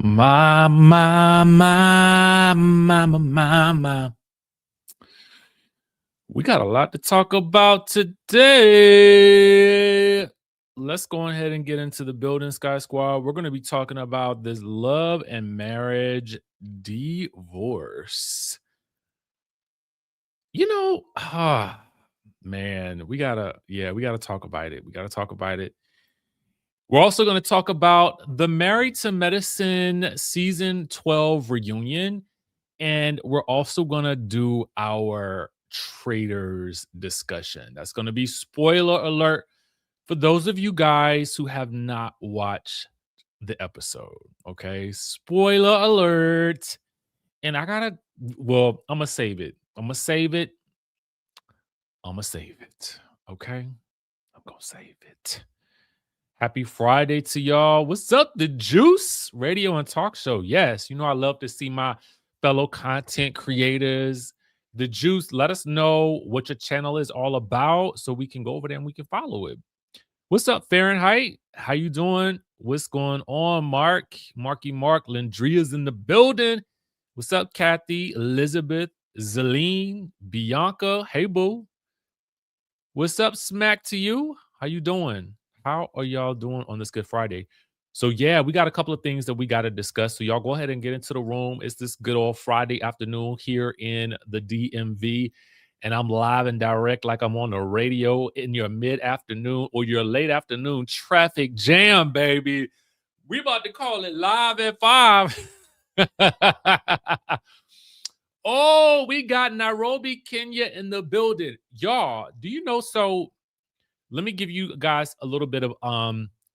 My. We got a lot to talk about today. Let's go ahead and get into the building, Sky Squad. We're going to be talking about this love and marriage divorce. Man, we gotta talk about it. We're also going to talk about the Married to Medicine season 12 reunion. And we're also going to do our Traitors discussion. That's going to be spoiler alert for those of you guys who have not watched the episode. Okay. Spoiler alert. And I'm going to save it. Okay. I'm going to save it. Happy Friday to y'all. What's up, The Juice Radio and Talk Show? Yes, I love to see my fellow content creators. The Juice, let us know what your channel is all about so we can go over there and we can follow it. What's up, Fahrenheit? How you doing? What's going on, Mark? Marky Mark, Lindria's in the building. What's up, Kathy, Elizabeth, Zeline, Bianca? Hey, boo. What's up, Smack to you? How you doing? How are y'all doing on this Good Friday? So yeah, we got a couple of things that we got to discuss. So y'all go ahead and get into the room. It's this good old Friday afternoon here in the DMV. And I'm live and direct like I'm on the radio in your mid-afternoon or your late afternoon traffic jam, baby. We about to call it live at 5. Oh, we got Nairobi, Kenya in the building. Y'all, do you know, so let me give you guys a little bit of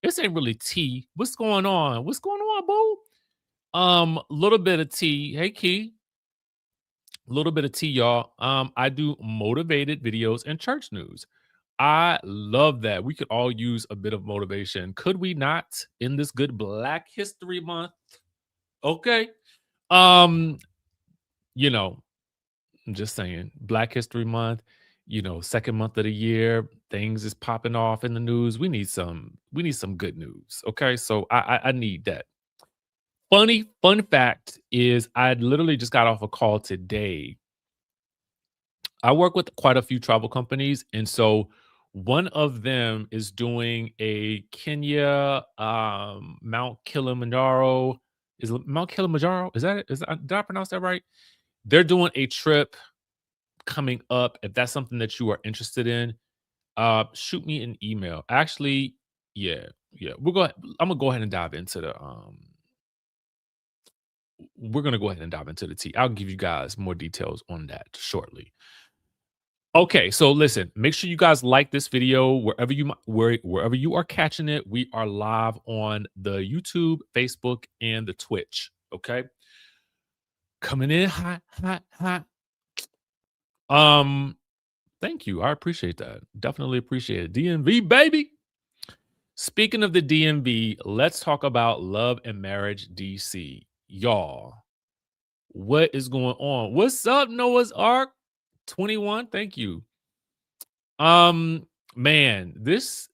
this ain't really tea. What's going on? What's going on, boo? Little bit of tea. Hey, Key. A little bit of tea, y'all. I do motivated videos and church news. I love that. We could all use a bit of motivation. Could we not in this good Black History Month? Okay. Um, you know, I'm just saying, Black History Month, second month of the year, things is popping off in the news. We need some good news. Okay. So I need that. Fun fact is I literally just got off a call today. I work with quite a few travel companies, and so one of them is doing a Kenya Mount Kilimanjaro. Is it Mount Kilimanjaro? Is that it? Did I pronounce that right? They're doing a trip coming up. If that's something that you are interested in, shoot me an email. Actually, yeah. I'm gonna go ahead and dive into the we're gonna go ahead and dive into the tea. I'll give you guys more details on that shortly. Okay, so listen, make sure you guys like this video wherever you are catching it. We are live on the YouTube, Facebook, and the Twitch. Okay, coming in hot. Thank you. I appreciate that. Definitely appreciate it. DMV, baby. Speaking of the DMV, let's talk about Love and Marriage DC. Y'all, what is going on? What's up, Noah's Ark? 21. Thank you. Man, this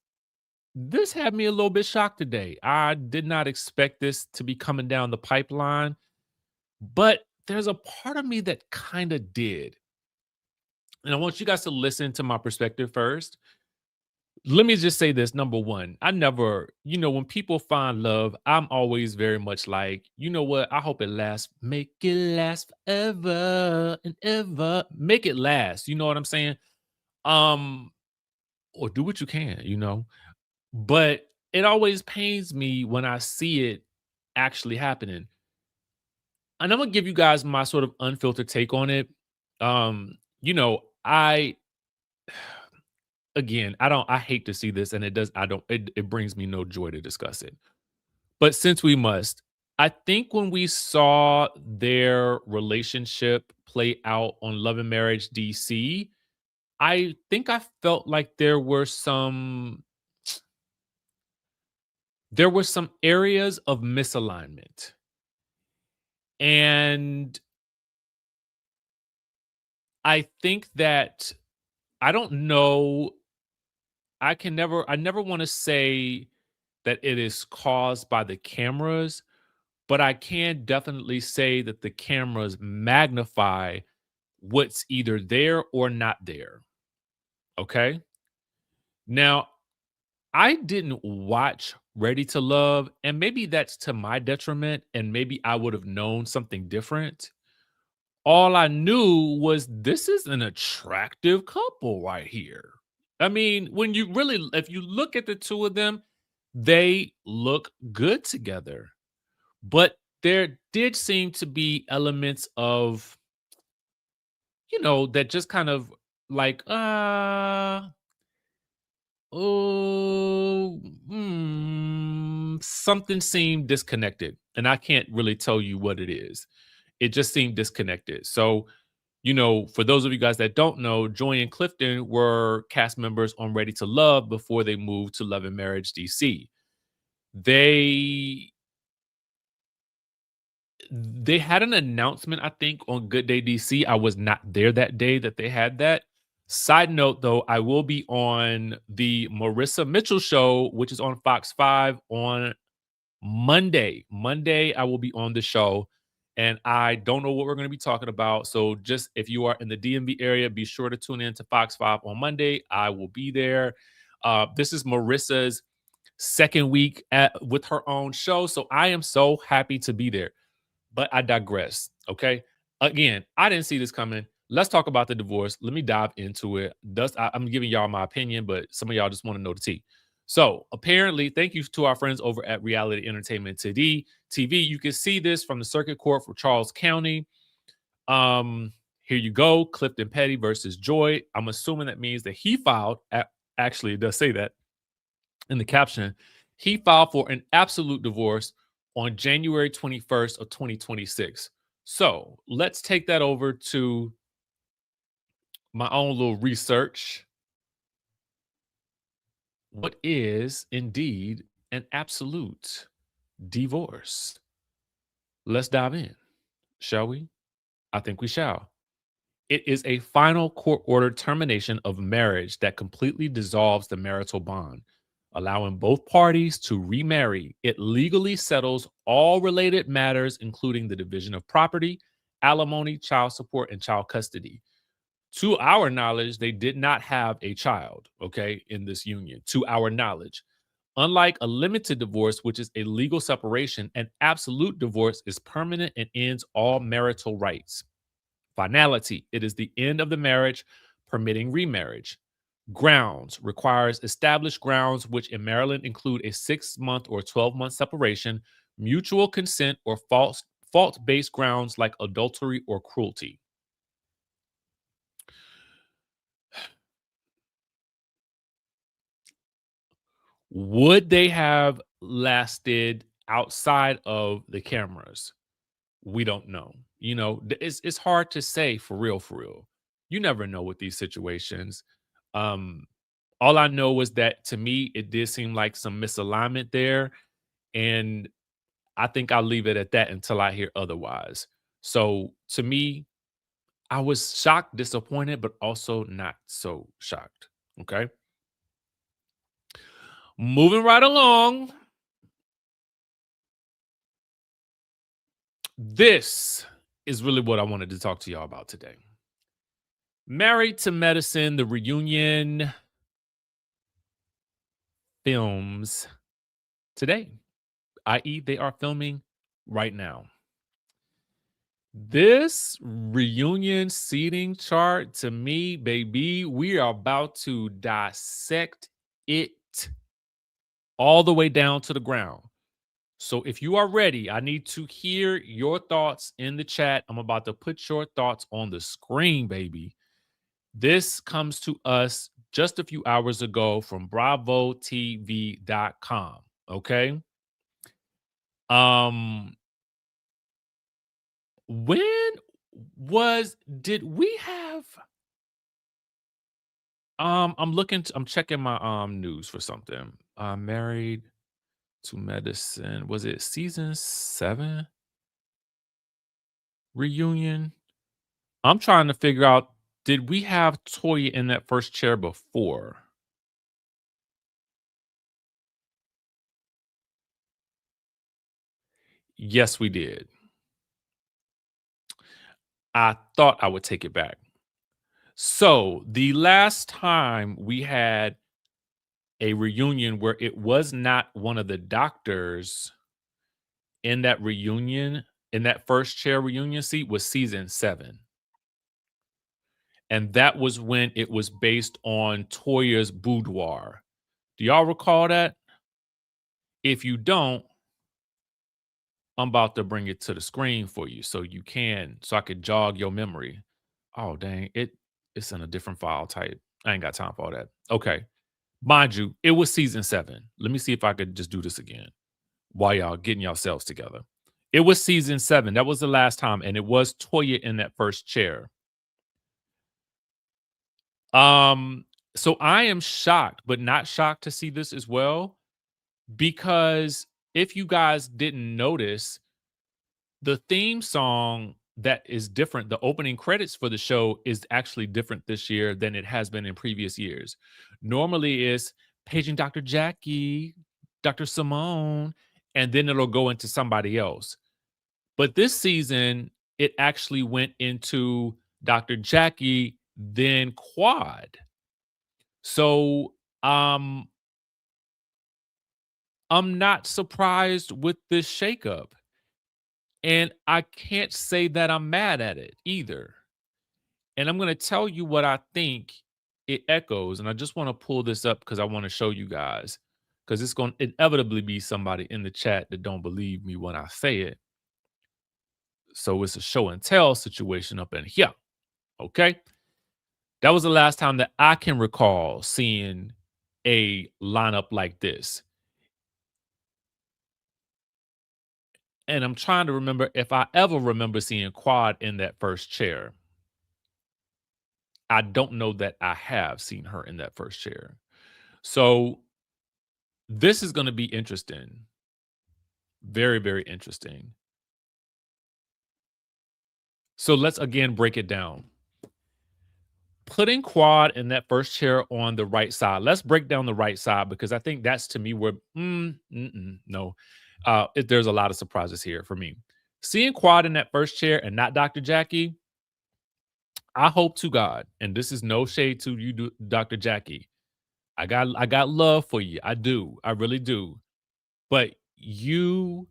had me a little bit shocked today. I did not expect this to be coming down the pipeline, but there's a part of me that kind of did. And I want you guys to listen to my perspective first. Let me just say this. Number one, I never, when people find love, I'm always very much like, you know what? I hope it lasts. Make it last forever and ever. Make it last. You know what I'm saying? Or do what you can. But it always pains me when I see it actually happening. And I'm gonna give you guys my sort of unfiltered take on it. I again, I hate to see this, and it brings me no joy to discuss it. But since we must, I think when we saw their relationship play out on Love and Marriage DC, I think I felt like there were some areas of misalignment. And I think that I don't know. I never want to say that it is caused by the cameras, but I can definitely say that the cameras magnify what's either there or not there. Okay. Now, I didn't watch Ready to Love, and maybe that's to my detriment, and maybe I would have known something different. All I knew was this is an attractive couple right here. I mean, when you really, if you look at the two of them, they look good together. But there did seem to be elements of, that just kind of like, oh, something seemed disconnected. And I can't really tell you what it is. It just seemed disconnected. So, for those of you guys that don't know, Joy and Clifton were cast members on Ready to Love before they moved to Love and Marriage DC. They they had an announcement, I think, on Good Day DC. I was not there that day that they had that. Side note, though, I will be on the Marissa Mitchell show, which is on Fox 5 on Monday. Monday, I will be on the show, and I don't know what we're going to be talking about. So, just if you are in the DMV area, be sure to tune in to Fox 5 on Monday. I will be there. This is Marissa's second week with her own show. So, I am so happy to be there. But I digress. Okay. Again, I didn't see this coming. Let's talk about the divorce. Let me dive into it. I'm giving y'all my opinion, but some of y'all just want to know the tea. So apparently, thank you to our friends over at Reality Entertainment TV. You can see this from the circuit court for Charles County. Here you go. Clifton Petty versus Joy. I'm assuming that means that he filed. Actually, it does say that in the caption. He filed for an absolute divorce on January 21st of 2026. So let's take that over to my own little research. What is indeed an absolute divorce? Let's dive in, shall we? I think we shall. It is a final court ordered termination of marriage that completely dissolves the marital bond, allowing both parties to remarry. It legally settles all related matters, including the division of property, alimony, child support, and child custody. To our knowledge, they did not have a child, okay, in this union, to our knowledge. Unlike a limited divorce, which is a legal separation, an absolute divorce is permanent and ends all marital rights. Finality, it is the end of the marriage, permitting remarriage. Grounds requires established grounds, which in Maryland include a 6-month or 12-month separation, mutual consent, or fault-based grounds like adultery or cruelty. Would they have lasted outside of the cameras? We don't know. It's hard to say for real, for real. You never know with these situations. Um, all I know was that to me, it did seem like some misalignment there. And I think I'll leave it at that until I hear otherwise. So to me, I was shocked, disappointed, but also not so shocked. Okay. Moving right along. This is really what I wanted to talk to y'all about today. Married to Medicine, the reunion films today, i.e., they are filming right now. This reunion seating chart, to me, baby, we are about to dissect it all the way down to the ground. So if you are ready, I need to hear your thoughts in the chat. I'm about to put your thoughts on the screen, baby. This comes to us just a few hours ago from bravotv.com. Okay. Um, when did we have I'm checking my news for something. Married to Medicine. Was it season 7 reunion? I'm trying to figure out, did we have Toya in that first chair before? Yes, we did. I thought I would take it back. So the last time we had a reunion where it was not one of the doctors in that reunion, in that first chair reunion seat, was season 7. And that was when it was based on Toya's boudoir. Do y'all recall that? If you don't, I'm about to bring it to the screen for you so I could jog your memory. Oh dang, it's in a different file type. I ain't got time for all that. Okay. Mind you, it was season 7. Let me see if I could just do this again while y'all getting yourselves together. It was season 7. That was the last time, and it was Toya in that first chair. Um, so I am shocked, but not shocked to see this as well, because if you guys didn't notice, the theme song that is different, the opening credits for the show is actually different this year than it has been in previous years. Normally it's paging Dr. Jackie, Dr. Simone, and then it'll go into somebody else. But this season, it actually went into Dr. Jackie, then Quad. So I'm not surprised with this shakeup. And I can't say that I'm mad at it either. And I'm going to tell you what I think it echoes. And I just want to pull this up because I want to show you guys, because it's going to inevitably be somebody in the chat that don't believe me when I say it. So it's a show and tell situation up in here. Okay. That was the last time that I can recall seeing a lineup like this. And I'm trying to remember if I ever remember seeing Quad in that first chair. I don't know that I have seen her in that first chair. So this is going to be interesting. Very, very interesting. So let's again break it down. Putting Quad in that first chair on the right side. Let's break down the right side because I think that's to me where no. There's a lot of surprises here for me. Seeing Quad in that first chair and not Dr. Jackie, I hope to God, and this is no shade to you, Dr. Jackie. I got love for you. I do. I really do. But you,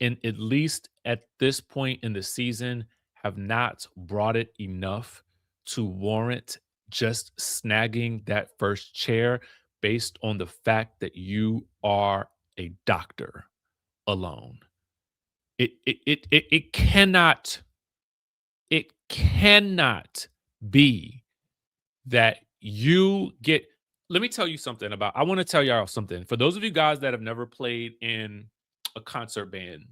in at least at this point in the season, have not brought it enough to warrant just snagging that first chair based on the fact that you are a doctor alone. It cannot be that you get. Let me tell you something about. I want to tell y'all something. For those of you guys that have never played in a concert band,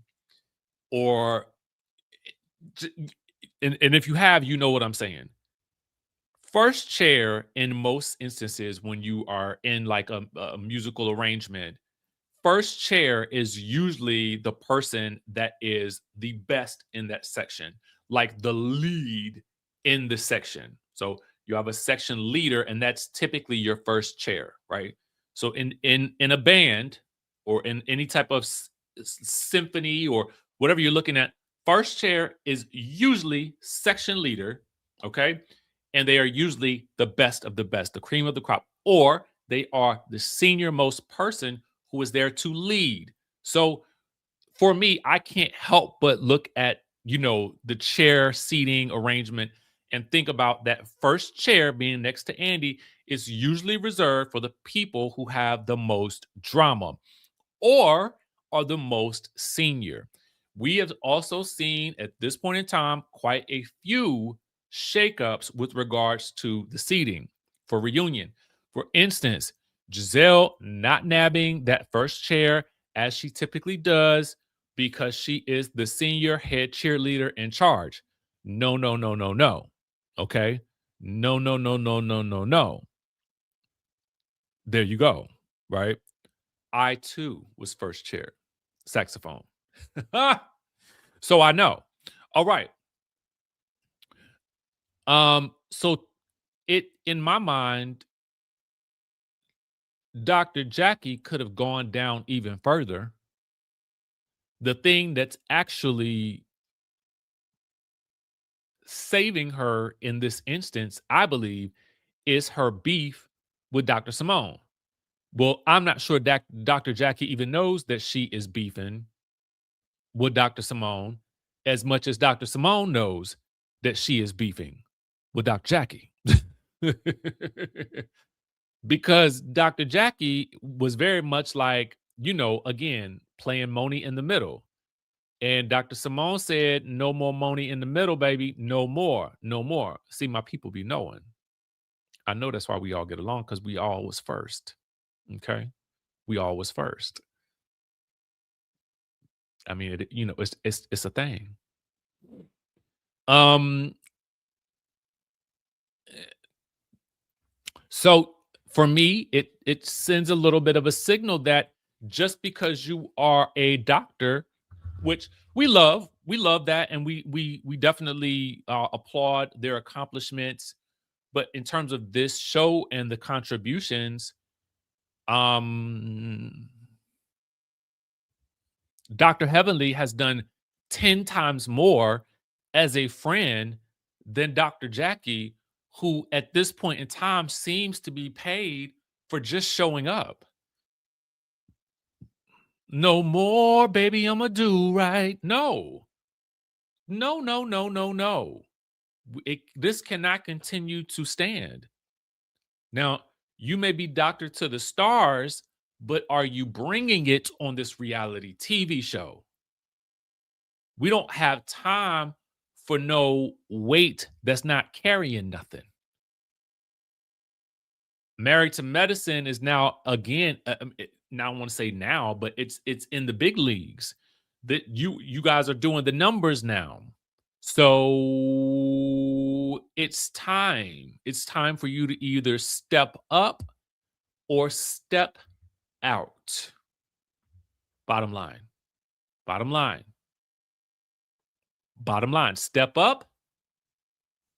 or and if you have, you know what I'm saying. First chair in most instances when you are in like a musical arrangement, first chair is usually the person that is the best in that section, like the lead in the section. So you have a section leader, and that's typically your first chair, right? So in a band or in any type of symphony or whatever you're looking at, first chair is usually section leader, okay? And they are usually the best of the best, the cream of the crop, or they are the senior most person who is there to lead. So for me, I can't help but look at, the chair seating arrangement and think about that first chair being next to Andy is usually reserved for the people who have the most drama or are the most senior. We have also seen at this point in time quite a few shakeups with regards to the seating for reunion. For instance, Giselle not nabbing that first chair as she typically does because she is the senior head cheerleader in charge. No, no, no, no, no. Okay. No, no, no, no, no, no, no. There you go. Right. I too was first chair saxophone. So I know. All right. So it in my mind, Dr. Jackie could have gone down even further The thing that's actually saving her in this instance, I believe, is her beef with Dr. Simone. Well, I'm not sure that Dr. Jackie even knows that she is beefing with Dr. Simone as much as Dr. Simone knows that she is beefing with Dr. Jackie. Because Dr. Jackie was very much like, again, playing Moni in the middle. And Dr. Simone said, no more Moni in the middle, baby. No more. No more. See, my people be knowing. I know that's why we all get along, because we all was first. Okay. We all was first. I mean, it's a thing. Um, so for me, it sends a little bit of a signal that just because you are a doctor, which we love that, and we definitely applaud their accomplishments. But in terms of this show and the contributions, um, Dr. Heavenly has done 10 times more as a friend than Dr. Jackie, who at this point in time seems to be paid for just showing up. No more, baby, I'ma do right. No, no, no, no, no, no. This cannot continue to stand. Now, you may be doctor to the stars, but are you bringing it on this reality TV show? We don't have time for no weight that's not carrying nothing. Married to Medicine is now again. Now I want to say now, but it's in the big leagues. That you guys are doing the numbers now. So it's time. It's time for you to either step up or step out. Bottom line. Bottom line. Bottom line. Step up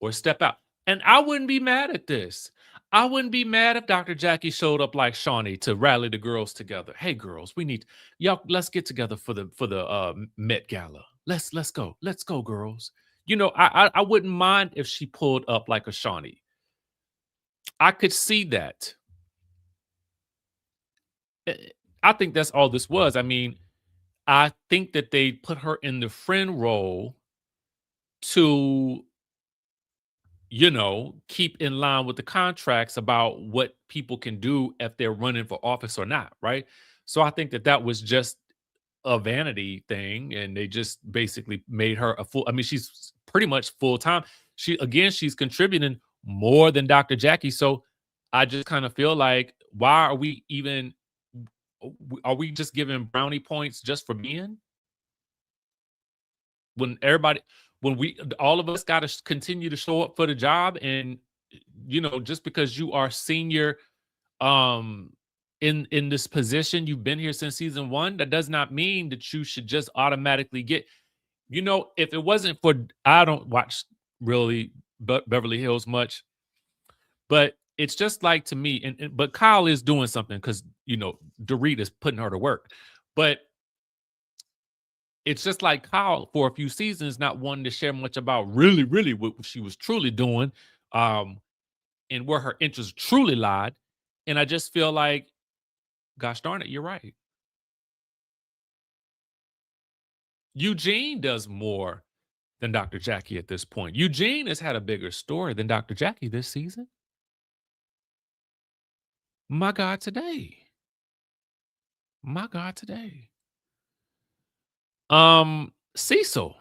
or step out. And I wouldn't be mad at this. I wouldn't be mad if Dr. Jackie showed up like Shawnee to rally the girls together. Hey girls, we need y'all, let's get together for the Met Gala. Let's go. Let's go, girls. I wouldn't mind if she pulled up like a Shawnee. I could see that. I think that's all this was. I mean, I think that they put her in the friend role to keep in line with the contracts about what people can do if they're running for office or not, right? So I think that that was just a vanity thing, and they just basically made her a full. I mean, she's pretty much full time. She's contributing more than Dr. Jackie. So I just kind of feel like, why are we even? Are we just giving brownie points just for being? When everybody, when we, all of us got to continue to show up for the job, and just because you are senior um in this position, you've been here since season 1, that does not mean that you should just automatically get, if it wasn't for, I don't watch really Beverly Hills much, but it's just like, to me, but Kyle is doing something, because Dorit is putting her to work, but it's just like Kyle, for a few seasons, not wanting to share much about really, really what she was truly doing, um, and where her interests truly lied. And I just feel like, gosh darn it, you're right. Eugene does more than Dr. Jackie at this point. Eugene has had a bigger story than Dr. Jackie this season. My God, today. My God, today. Cecil.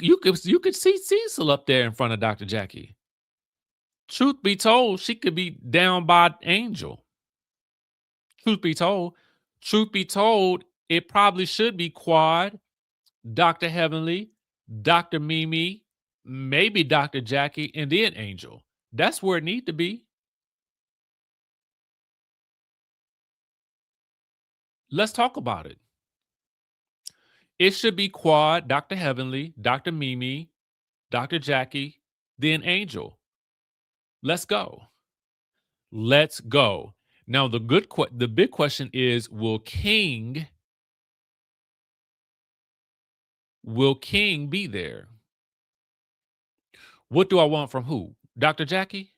You could see Cecil up there in front of Dr. Jackie. Truth be told, she could be down by Angel. Truth be told, it probably should be Quad, Dr. Heavenly, Dr. Mimi, maybe Dr. Jackie, and then Angel. That's where it need to be. Let's talk about it. It should be Quad, Dr. Heavenly, Dr. Mimi, Dr. Jackie, then Angel. Let's go. Let's go. Now the big question is, will King Will King be there? What do I want from who? Dr. Jackie?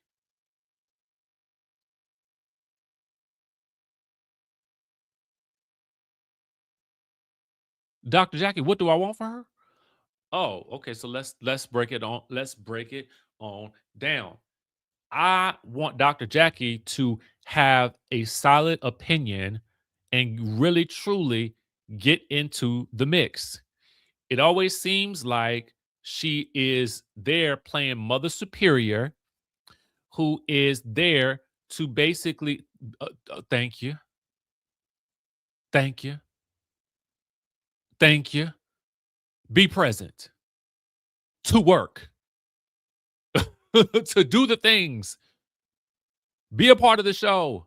Dr. Jackie, what do I want from her? Oh, okay. So let's break it on. Let's break it on down. I want Dr. Jackie to have a solid opinion and really truly get into the mix. It always seems like she is there playing Mother Superior, who is there to basically, thank you, thank you, thank you, be present, to work, to do the things, be a part of the show.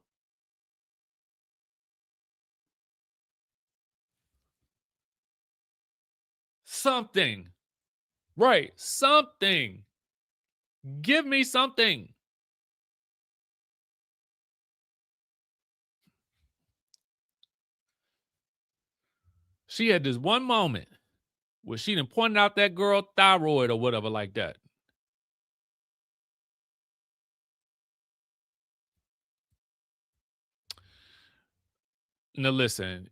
Something, right? Something. Give me something. She had this one moment where she done pointed out that girl thyroid or whatever like that. Now listen,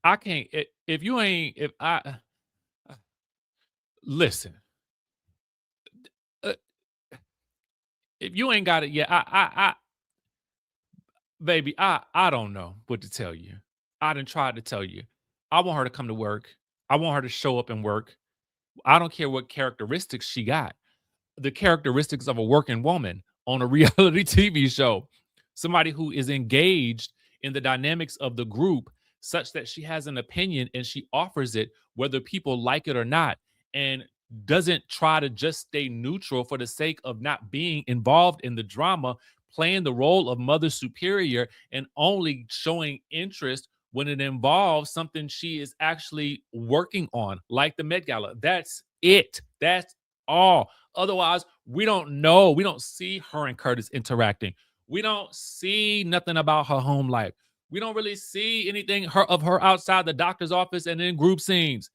I can't. If you ain't, if I listen, uh, if you ain't got it yet, baby, I don't know what to tell you. I done tried to tell you. I want her to come to work. I want her to show up and work. I don't care what characteristics she got. The characteristics of a working woman on a reality TV show. Somebody who is engaged in the dynamics of the group such that she has an opinion and she offers it whether people like it or not, and doesn't try to just stay neutral for the sake of not being involved in the drama, playing the role of mother superior and only showing interest when it involves something she is actually working on, like the Met Gala. That's it. That's all. Otherwise, we don't know. We don't see her and Curtis interacting. We don't see nothing about her home life. We don't really see anything of her outside the doctor's office and in group scenes.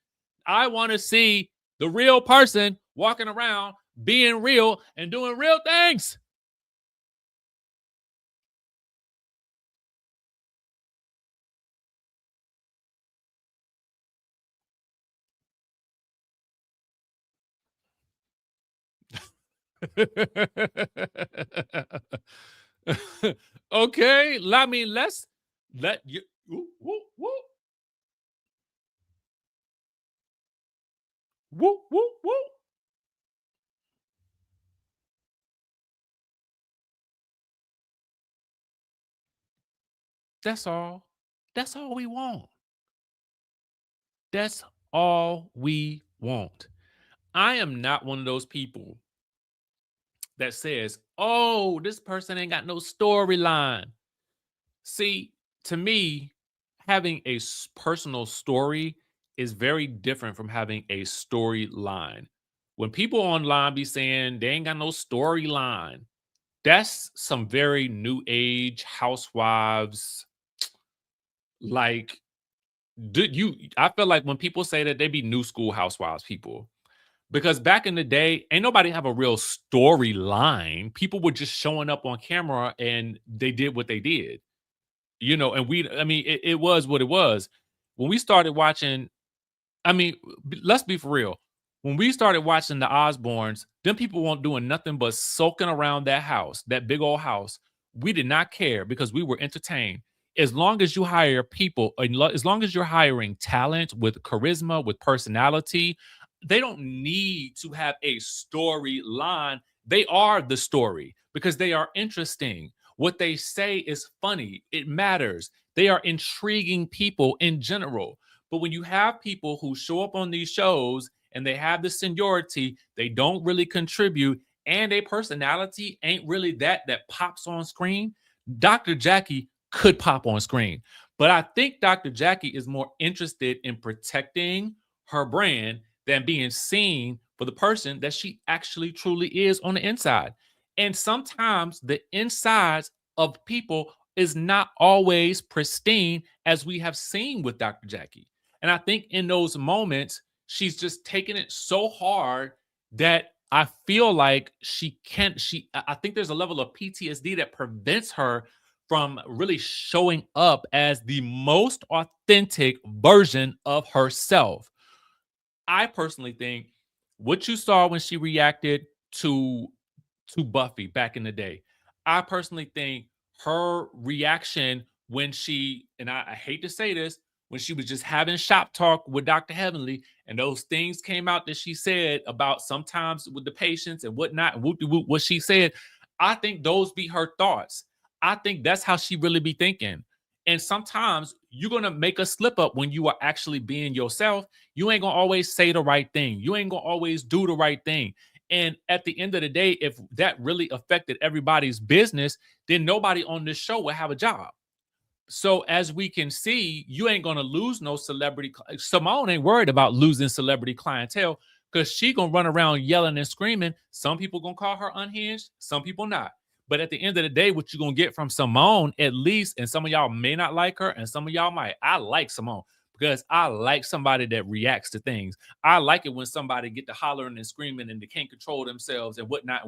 I want to see the real person walking around, being real and doing real things. Okay, I mean, let's let you. Woo, woo, woo, woo, woo, woo. That's all. That's all we want. That's all we want. I am not one of those people that says, "Oh, this person ain't got no storyline." See, to me, having a personal story is very different from having a storyline. When people online be saying they ain't got no storyline, that's some very new age housewives. Like, did you? I feel like when people say that, they be new school housewives people. Because back in the day, ain't nobody have a real storyline. People were just showing up on camera and they did what they did. And I mean, it was what it was. When we started watching, I mean, let's be for real. When we started watching the Osbournes, them people weren't doing nothing but soaking around that house, that big old house. We did not care because we were entertained. As long as you hire people, as long as you're hiring talent with charisma, with personality, they don't need to have a storyline. They are the story because they are interesting. What they say is funny. It matters. They are intriguing people in general. But when you have people who show up on these shows and they have the seniority, they don't really contribute, and a personality ain't really that pops on screen. Dr. Jackie could pop on screen. But I think Dr. Jackie is more interested in protecting her brand than being seen for the person that she actually truly is on the inside. And sometimes the insides of people is not always pristine, as we have seen with Dr. Jackie. And I think in those moments, she's just taking it so hard that I feel like she can't. I think there's a level of PTSD that prevents her from really showing up as the most authentic version of herself. I personally think what you saw when she reacted to Buffy back in the day. I personally think her reaction when she, and I hate to say this, when she was just having shop talk with Dr. Heavenly, and those things came out that she said about sometimes with the patients and whatnot, and whoop de whoop, what she said, I think those be her thoughts. I think that's how she really be thinking. And sometimes you're gonna make a slip up when you are actually being yourself. You ain't gonna always say the right thing. You ain't gonna always do the right thing. And at the end of the day, if that really affected everybody's business, then nobody on this show will have a job. So as we can see, you ain't gonna lose no celebrity. Simone ain't worried about losing celebrity clientele because she gonna run around yelling and screaming. Some people gonna call her unhinged, some people not. But at the end of the day, what you gonna get from Simone, at least, and some of y'all may not like her, and some of y'all might. I like Simone because I like somebody that reacts to things. I like it when somebody get to hollering and screaming and they can't control themselves and whatnot.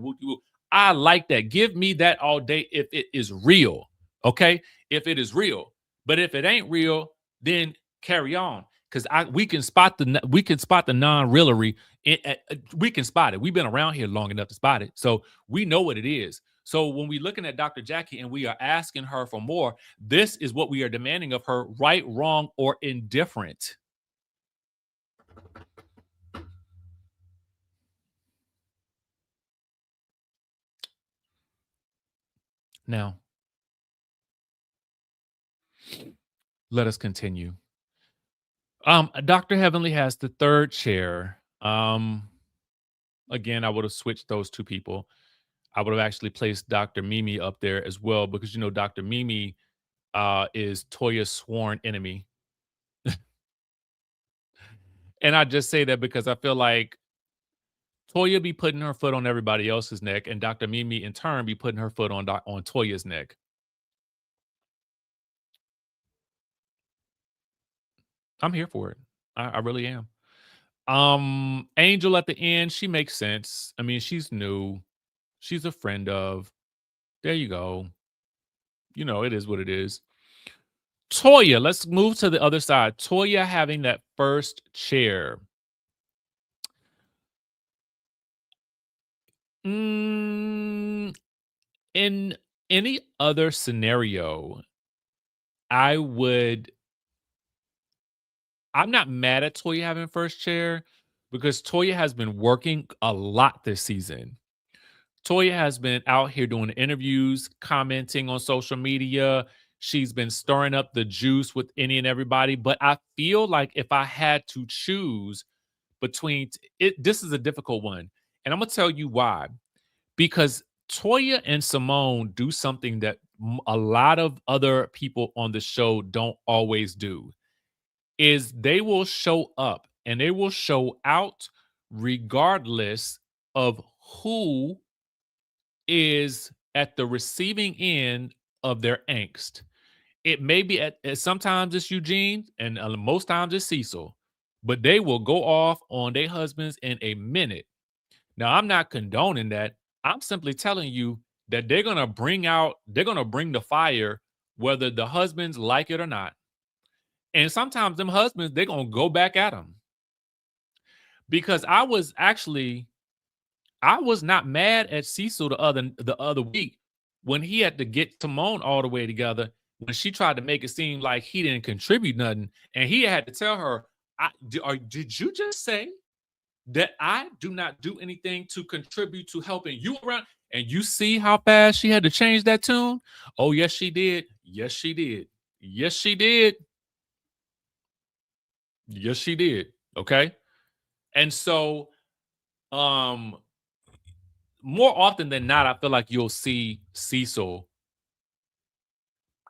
I like that. Give me that all day if it is real. Okay, if it is real. But if it ain't real, then carry on. Because we can spot the non-realery. We can spot it. We've been around here long enough to spot it. So we know what it is. So when we're looking at Dr. Jackie and we are asking her for more, this is what we are demanding of her: right, wrong, or indifferent. Now, let us continue. Dr. Heavenly has the third chair. Again, I would have switched those two people. I would have actually placed Dr. Mimi up there as well because Dr. Mimi is Toya's sworn enemy. And I just say that because I feel like Toya be putting her foot on everybody else's neck, and Dr. Mimi in turn be putting her foot on Toya's neck. I'm here for it. I really am. Angel at the end, she makes sense. I mean, she's new. She's a friend of. There you go. It is what it is. Toya, let's move to the other side. Toya having that first chair. In any other scenario, I would. I'm not mad at Toya having first chair because Toya has been working a lot this season. Toya has been out here doing interviews, commenting on social media. She's been stirring up the juice with any and everybody. But I feel like if I had to choose between it, this is a difficult one. And I'm going to tell you why. Because Toya and Simone do something that a lot of other people on the show don't always do is they will show up and they will show out regardless of who is at the receiving end of their angst. It may be sometimes it's Eugene and most times it's Cecil, but they will go off on their husbands in a minute. Now, I'm not condoning that. I'm simply telling you that they're going to bring the fire whether the husbands like it or not. And sometimes them husbands, they're going to go back at them. Because I was not mad at Cecil the other week when he had to get Timon all the way together when she tried to make it seem like he didn't contribute nothing, and he had to tell her, "Did you just say that I do not do anything to contribute to helping you around?" And you see how fast she had to change that tune? Oh, yes, she did. Yes, she did. Yes, she did. Yes, she did. Okay. And so, um, more often than not, I feel like you'll see Cecil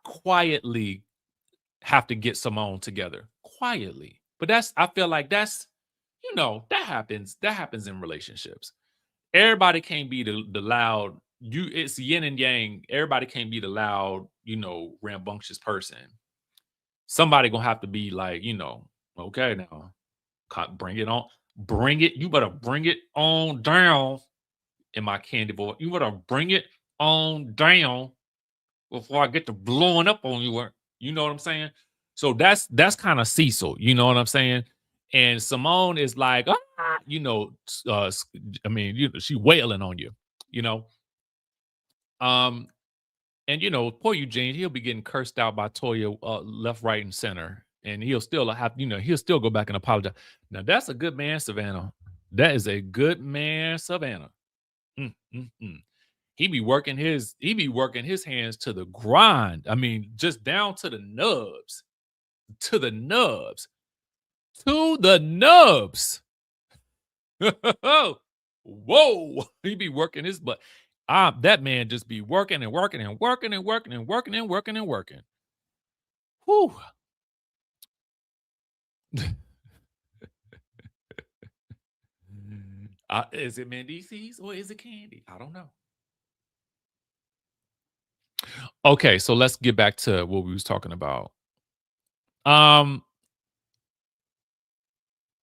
quietly have to get Simone together. Quietly. But I feel like that happens. That happens in relationships. Everybody can't be the loud, it's yin and yang. Everybody can't be the loud, rambunctious person. Somebody gonna have to be like, Okay, now bring it on. Bring it. You better bring it on down in my candy boy. You better bring it on down before I get to blowing up on you. You know what I'm saying? So that's kind of Cecil. You know what I'm saying? And Simone is like, ah, I mean, she wailing on you. You know, um, and poor Eugene, he'll be getting cursed out by Toya left, right, and center, and he'll still he'll still go back and apologize. Now that's a good man, Savannah. That is a good man, Savannah. Mm, mm, mm. He be working his hands to the grind. I mean, just down to the nubs, to the nubs, to the nubs. Whoa, he be working his butt. That man just be working and working and working and working and working and working and working. Whew. Is it Mendices or is it Candy? I don't know. Okay, so let's get back to what we was talking about. Um,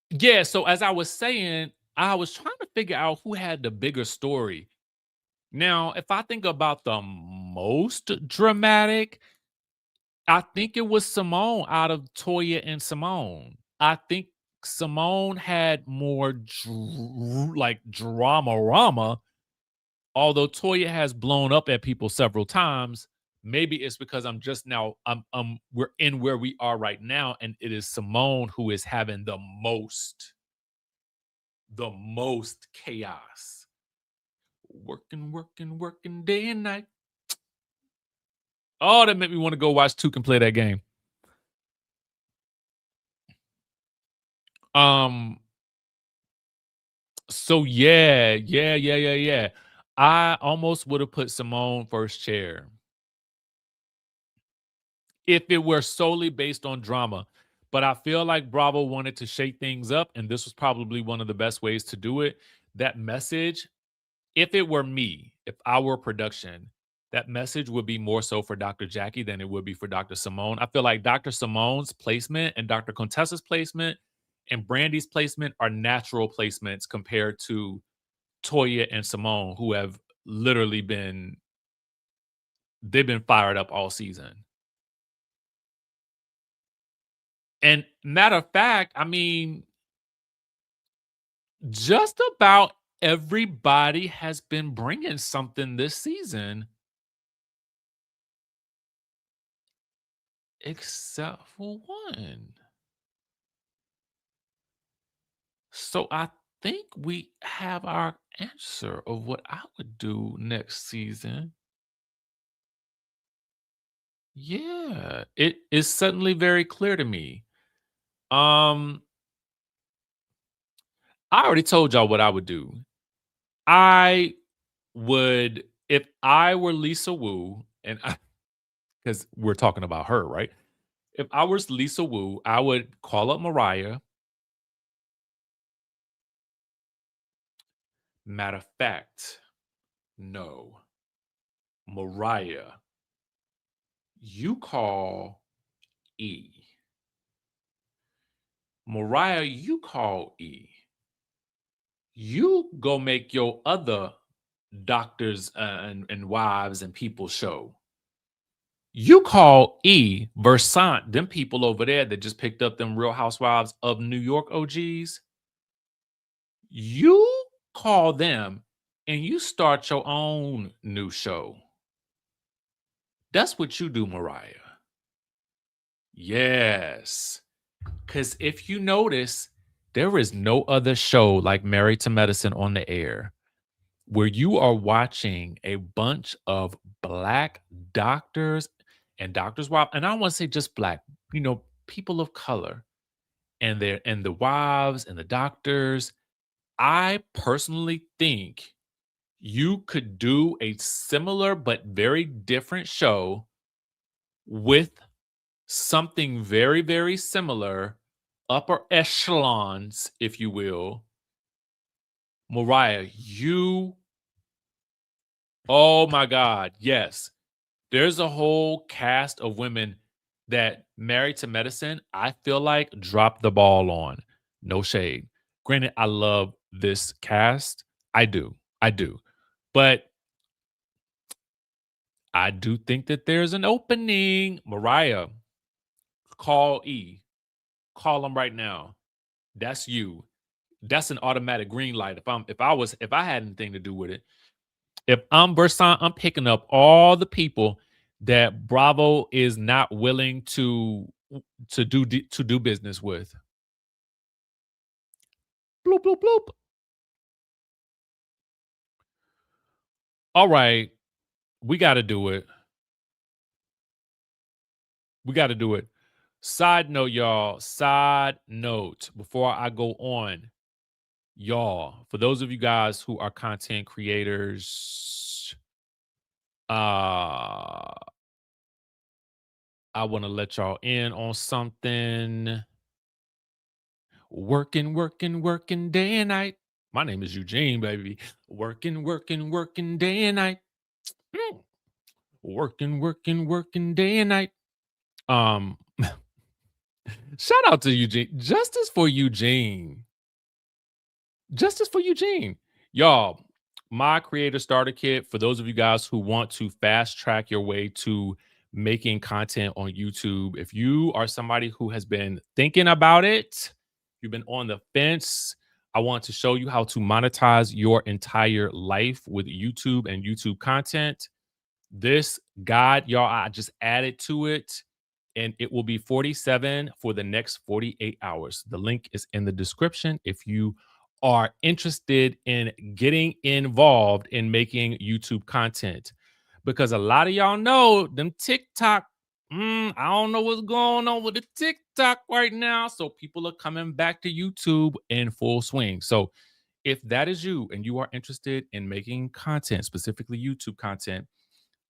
yeah, so as I was saying, I was trying to figure out who had the bigger story. Now, if I think about the most dramatic, I think it was Simone out of Toya and Simone. I think Simone had more like drama. Although Toya has blown up at people several times, maybe it's because I'm just now we're in where we are right now, and it is Simone who is having the most chaos. Working, working, working day and night. Oh, that made me want to go watch Tuke and play that game. Um, so yeah. I almost would have put Simone first chair if it were solely based on drama. But I feel like Bravo wanted to shake things up, and this was probably one of the best ways to do it. That message, if it were me, if I were production, that message would be more so for Dr. Jackie than it would be for Dr. Simone. I feel like Dr. Simone's placement and Dr. Contessa's placement and Brandy's placement are natural placements compared to Toya and Simone, who have literally they've been fired up all season. And matter of fact, I mean, just about everybody has been bringing something this season, except for one. So I think we have our answer of what I would do next season. Yeah, it is suddenly very clear to me. Um, I already told y'all what I would do. I would, if I were Lisa Wu, and because we're talking about her, right? If I was Lisa Wu, I would call up Mariah. Matter of fact, no. Mariah, you call E. Mariah, you call E. You go make your other doctors and wives and people show. You call E Versant, them people over there that just picked up them Real Housewives of New York OGs. You call them and you start your own new show. That's what you do, Mariah. Yes. Because if you notice, there is no other show like Married to Medicine on the air where you are watching a bunch of black doctors and doctors' wives, and I don't want to say just black, people of color and the wives and the doctors. I personally think you could do a similar but very different show with something very, very similar, upper echelons, if you will. Mariah, oh my God, yes. There's a whole cast of women that Married to Medicine, I feel like dropped the ball on. No shade. Granted, I love this cast. I do. I do. But I do think that there's an opening. Mariah, call E. Call him right now. That's you. That's an automatic green light. If I had anything to do with it. If I'm Versan, I'm picking up all the people that Bravo is not willing to do business with. Bloop bloop bloop. All right, we got to do it. We got to do it. Side note, y'all. Side note. Before I go on, y'all. For those of you guys who are content creators, I want to let y'all in on something. Working day and night. My name is Eugene, baby. Working day and night. Mm. Working day and night. Um, shout out to Eugene. Justice for Eugene. Justice for Eugene. Y'all, my creator starter kit for those of you guys who want to fast track your way to making content on YouTube. If you are somebody who has been thinking about it, you've been on the fence, I want to show you how to monetize your entire life with YouTube and YouTube content. This guide, y'all, I just added to it and it will be 47 for the next 48 hours. The link is in the description if you are interested in getting involved in making YouTube content. Because a lot of y'all know them TikTok, I don't know what's going on with the TikTok right now. So people are coming back to YouTube in full swing. So if that is you and you are interested in making content, specifically YouTube content,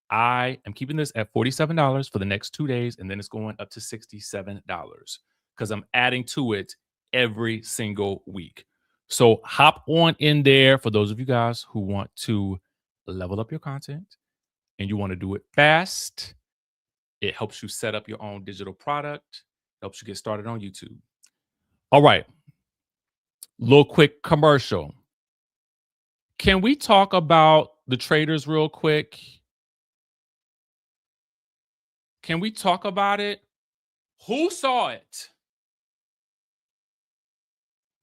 I am keeping this at $47 for the next 2 days, and then it's going up to $67 because I'm adding to it every single week. So hop on in there for those of you guys who want to level up your content and you want to do it fast. It helps you set up your own digital product, helps you get started on YouTube. All right. Little quick commercial. Can we talk about the Traitors real quick? Can we talk about it? Who saw it?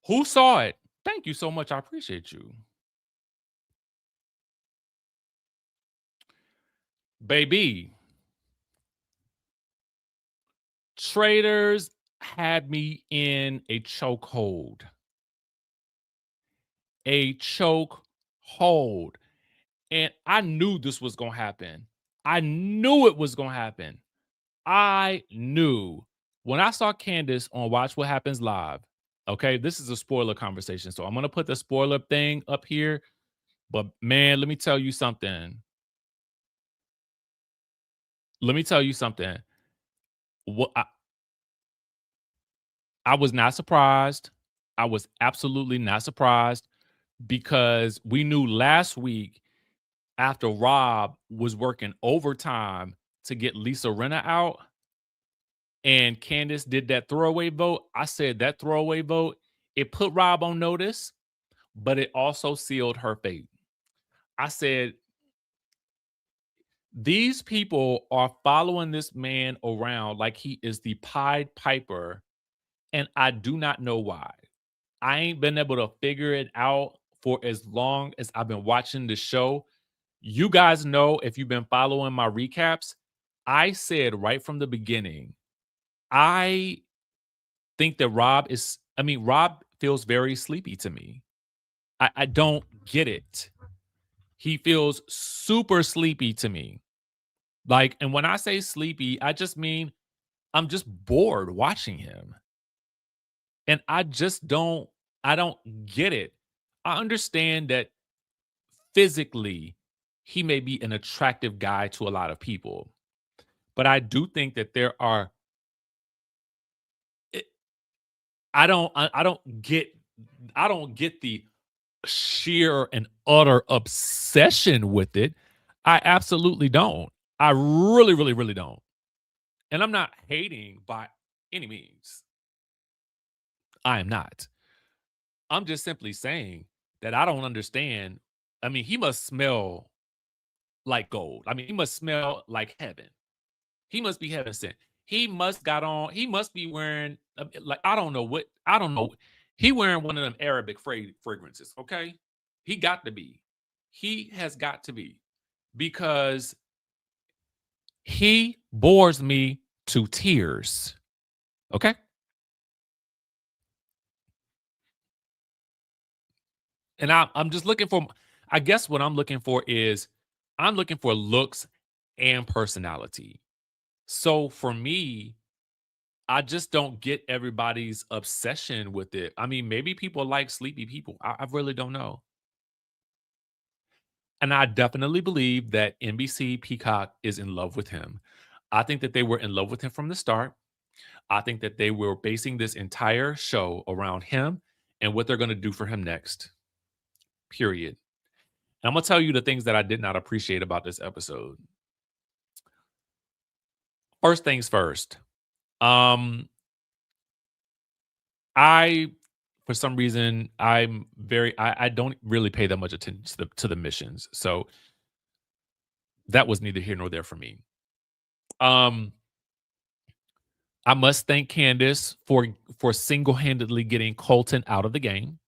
Who saw it? Thank you so much. I appreciate you. Baby, Traitors had me in a chokehold. A chokehold. And I knew this was going to happen. I knew it was going to happen. I knew. When I saw Candace on Watch What Happens Live, okay, this is a spoiler conversation. So I'm going to put the spoiler thing up here. But man, let me tell you something. What I was not surprised. I was absolutely not surprised because we knew last week after Rob was working overtime to get Lisa Rinna out and Candace did that throwaway vote. I said that throwaway vote, it put Rob on notice, but it also sealed her fate. I said, these people are following this man around like he is the Pied Piper, and I do not know why. I ain't been able to figure it out for as long as I've been watching the show. You guys know, if you've been following my recaps, I said right from the beginning, I think that Rob feels very sleepy to me. I don't get it. He feels super sleepy to me. Like, and when I say sleepy, I just mean I'm just bored watching him. And I don't get it. I understand that physically he may be an attractive guy to a lot of people, but I do think that there are it- I don't get the sheer and utter obsession with it. I absolutely don't. I really don't. And I'm not hating by any means. I am not. I'm just simply saying that I don't understand. I mean, he must smell like gold. I mean, he must smell like heaven. He must be heaven sent. He must be wearing, like, I don't know. He wearing one of them Arabic fragrances, okay? He got to be. He has got to be because he bores me to tears, okay? And I'm just looking for, I guess what I'm looking for is I'm looking for looks and personality. So for me, I just don't get everybody's obsession with it. I mean, maybe people like sleepy people. I really don't know. And I definitely believe that NBC Peacock is in love with him. I think that they were in love with him from the start. I think that they were basing this entire show around him and what they're going to do for him next. Period. And I'm going to tell you the things that I did not appreciate about this episode. First things first. Um I for some reason I don't really pay that much attention to the missions. So that was neither here nor there for me. Um I must thank Candace for single-handedly getting Colton out of the game.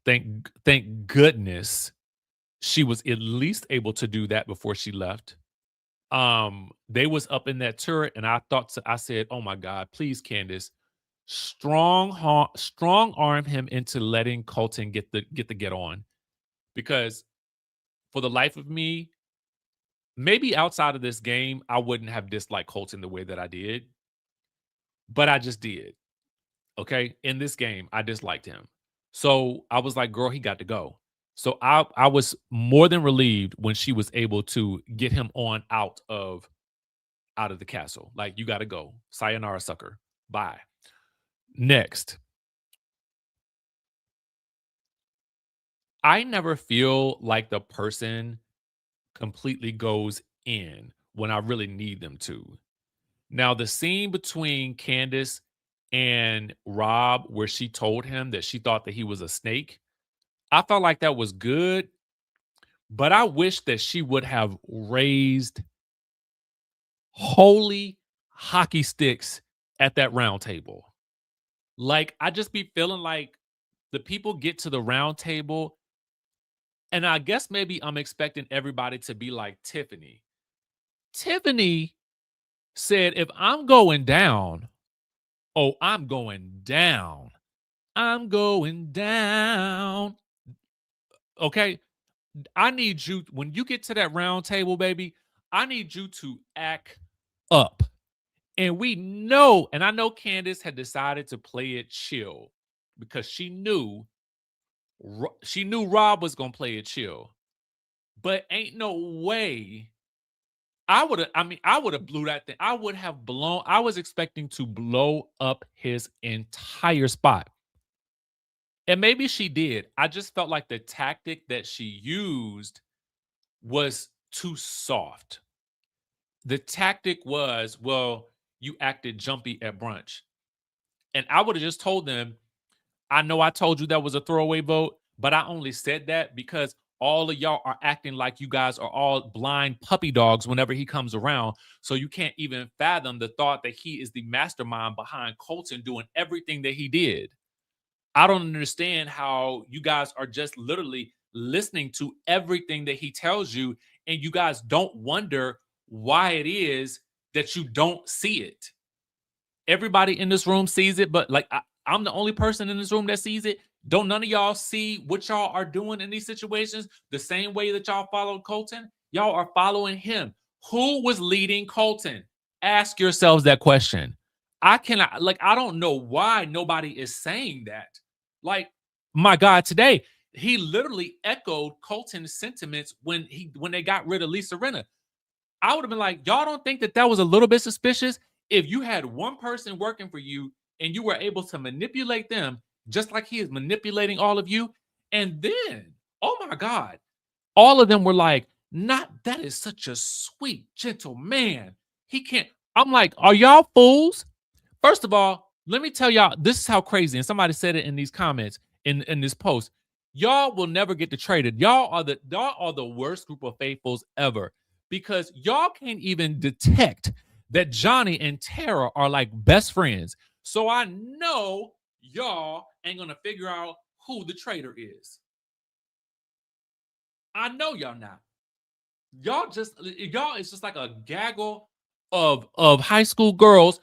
Thank goodness she was at least able to do that before she left. They was up in that turret, and I said, "Oh my God, please, Candace, strong arm him into letting Colton get on." Because for the life of me, maybe outside of this game, I wouldn't have disliked Colton the way that I did, but I just did. Okay. In this game, I disliked him. So I was like, girl, he got to go. So I was more than relieved when she was able to get him on out of the castle. Like, you gotta go. Sayonara, sucker. Bye. Next. I never feel like the person completely goes in when I really need them to. Now, the scene between Candace and Rob, where she told him that she thought that he was a snake, I felt like that was good, but I wish that she would have raised holy hockey sticks at that round table. Like, I just be feeling like the people get to the round table, and I guess maybe I'm expecting everybody to be like Tiffany. Tiffany said, if I'm going down, oh, I'm going down. I'm going down. Okay. I need you, when you get to that round table, baby, I need you to act up. And we know, and I know Candace had decided to play it chill because she knew Rob was gonna play it chill. But ain't no way I would have blew that thing. I was expecting to blow up his entire spot. And maybe she did. I just felt like the tactic that she used was too soft. The tactic was, well, you acted jumpy at brunch. And I would have just told them, I know I told you that was a throwaway vote, but I only said that because all of y'all are acting like you guys are all blind puppy dogs whenever he comes around. So you can't even fathom the thought that he is the mastermind behind Colton doing everything that he did. I don't understand how you guys are just literally listening to everything that he tells you, and you guys don't wonder why it is that you don't see it. Everybody in this room sees it, but like I'm the only person in this room that sees it. Don't none of y'all see what y'all are doing in these situations the same way that y'all followed Colton? Y'all are following him. Who was leading Colton? Ask yourselves that question. I don't know why nobody is saying that. Like, my God, today he literally echoed Colton's sentiments when they got rid of Lisa Rinna. I would have been like, y'all don't think that that was a little bit suspicious? If you had one person working for you and you were able to manipulate them just like he is manipulating all of you, and then, oh my God, all of them were like, not that is such a sweet, gentle man. He can't. I'm like, are y'all fools? First of all, let me tell y'all, this is how crazy. And somebody said it in these comments in this post. Y'all will never get the traded. Y'all are the worst group of faithfuls ever because y'all can't even detect that Johnny and Tara are like best friends. So I know y'all ain't gonna figure out who the traitor is. I know y'all not. Y'all it's just like a gaggle of high school girls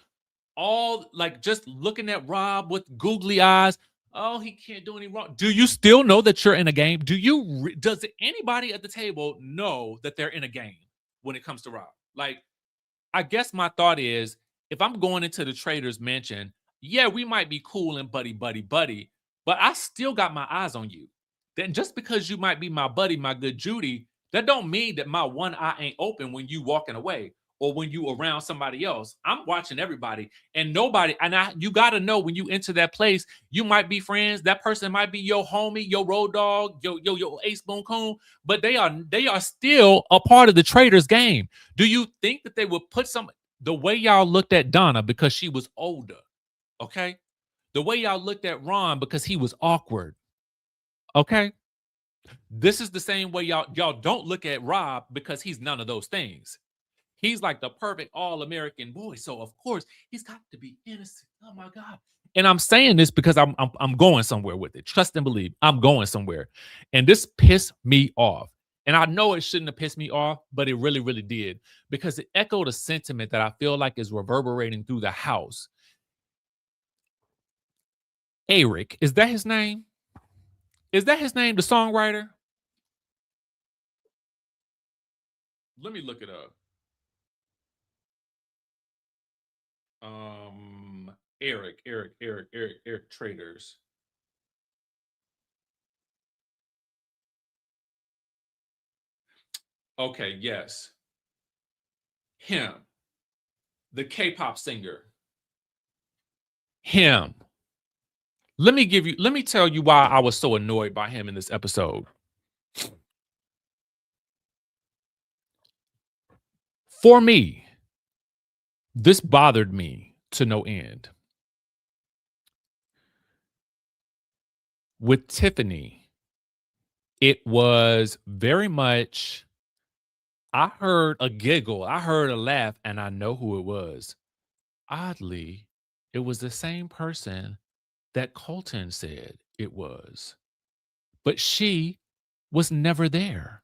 all like just looking at Rob with googly eyes. Oh, he can't do any wrong. Do you still know that you're in a game? Does anybody at the table know that they're in a game when it comes to Rob? Like, I guess my thought is if I'm going into the trader's mansion, yeah, we might be cool and buddy, buddy, buddy, but I still got my eyes on you. Then just because you might be my buddy, my good Judy, that don't mean that my one eye ain't open when you walking away or when you around somebody else. I'm watching everybody and nobody, you gotta know when you enter that place, you might be friends. That person might be your homie, your road dog, your ace boon coon, but they are still a part of the trader's game. Do you think that they would put the way y'all looked at Donna because she was older, okay? The way y'all looked at Ron because he was awkward, okay? This is the same way y'all don't look at Rob because he's none of those things. He's like the perfect all-American boy. So of course he's got to be innocent. Oh my God. And I'm saying this because I'm going somewhere with it. Trust and believe. I'm going somewhere. And this pissed me off. And I know it shouldn't have pissed me off, but it really, really did. Because it echoed a sentiment that I feel like is reverberating through the house. Eric, is that his name? Is that his name, the songwriter? Let me look it up. Eric Traitors. Okay, yes. Him, the K-pop singer. Him. Let me tell you why I was so annoyed by him in this episode. For me, this bothered me to no end. With Tiffany, it was very much, I heard a giggle, I heard a laugh, and I know who it was. Oddly, it was the same person that Colton said it was, but she was never there.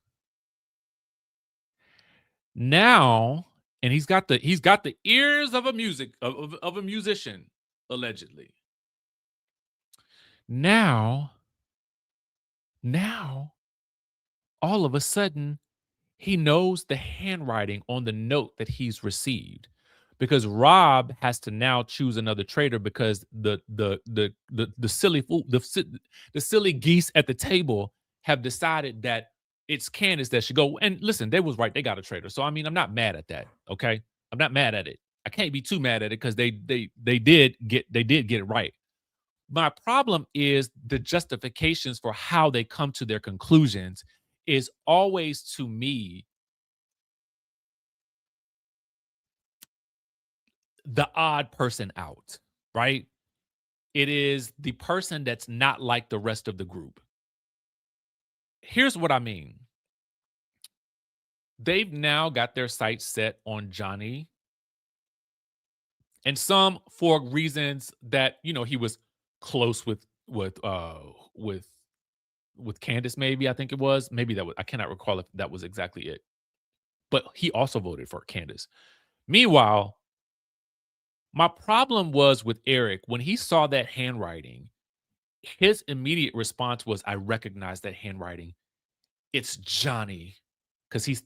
Now, and he's got the ears of a musician, allegedly. Now, now, all of a sudden, he knows the handwriting on the note that he's received because Rob has to now choose another traitor because the silly fool, the silly geese at the table have decided that it's Candace that should go. And listen, they was right; they got a traitor. So I mean, I'm not mad at that. Okay, I'm not mad at it. I can't be too mad at it because they did get it right. My problem is the justifications for how they come to their conclusions is always to me the odd person out, right? It is the person that's not like the rest of the group. Here's what I mean. They've now got their sights set on Johnny, and some for reasons that, he was close with with Candace, maybe I think it was. Maybe that was, I cannot recall if that was exactly it. But he also voted for Candace. Meanwhile, my problem was with Eric when he saw that handwriting. His immediate response was, I recognize that handwriting. It's Johnny. Because he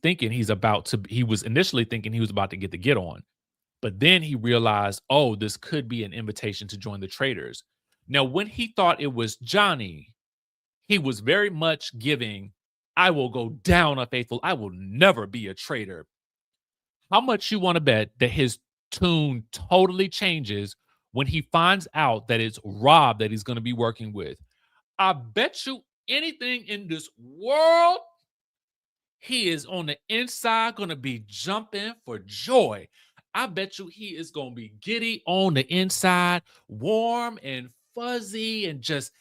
was initially thinking he was about to get on. But then he realized, oh, this could be an invitation to join the Traitors. Now, when he thought it was Johnny, he was very much giving, I will go down unfaithful. I will never be a traitor. How much you want to bet that his tune totally changes when he finds out that it's Rob that he's going to be working with? I bet you anything in this world, he is on the inside going to be jumping for joy. I bet you he is gonna be giddy on the inside, warm and fuzzy and just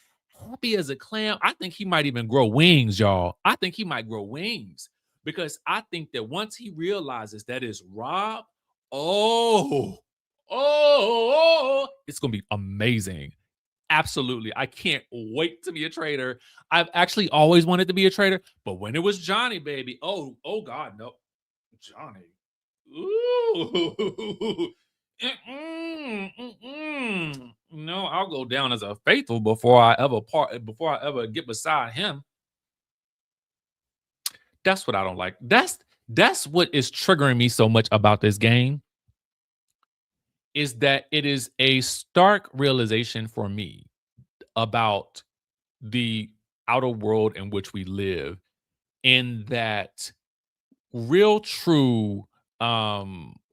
happy as a clam. I think he might even grow wings, y'all. I think he might grow wings because I think that once he realizes that is Rob, oh, it's gonna be amazing. Absolutely. I can't wait to be a trader. I've actually always wanted to be a trader, but when it was Johnny, baby, oh God, no. Johnny. Ooh. No, I'll go down as a faithful before I ever get beside him. That's what I don't like. That's what is triggering me so much about this game is that it is a stark realization for me about the outer world in which we live, in that real true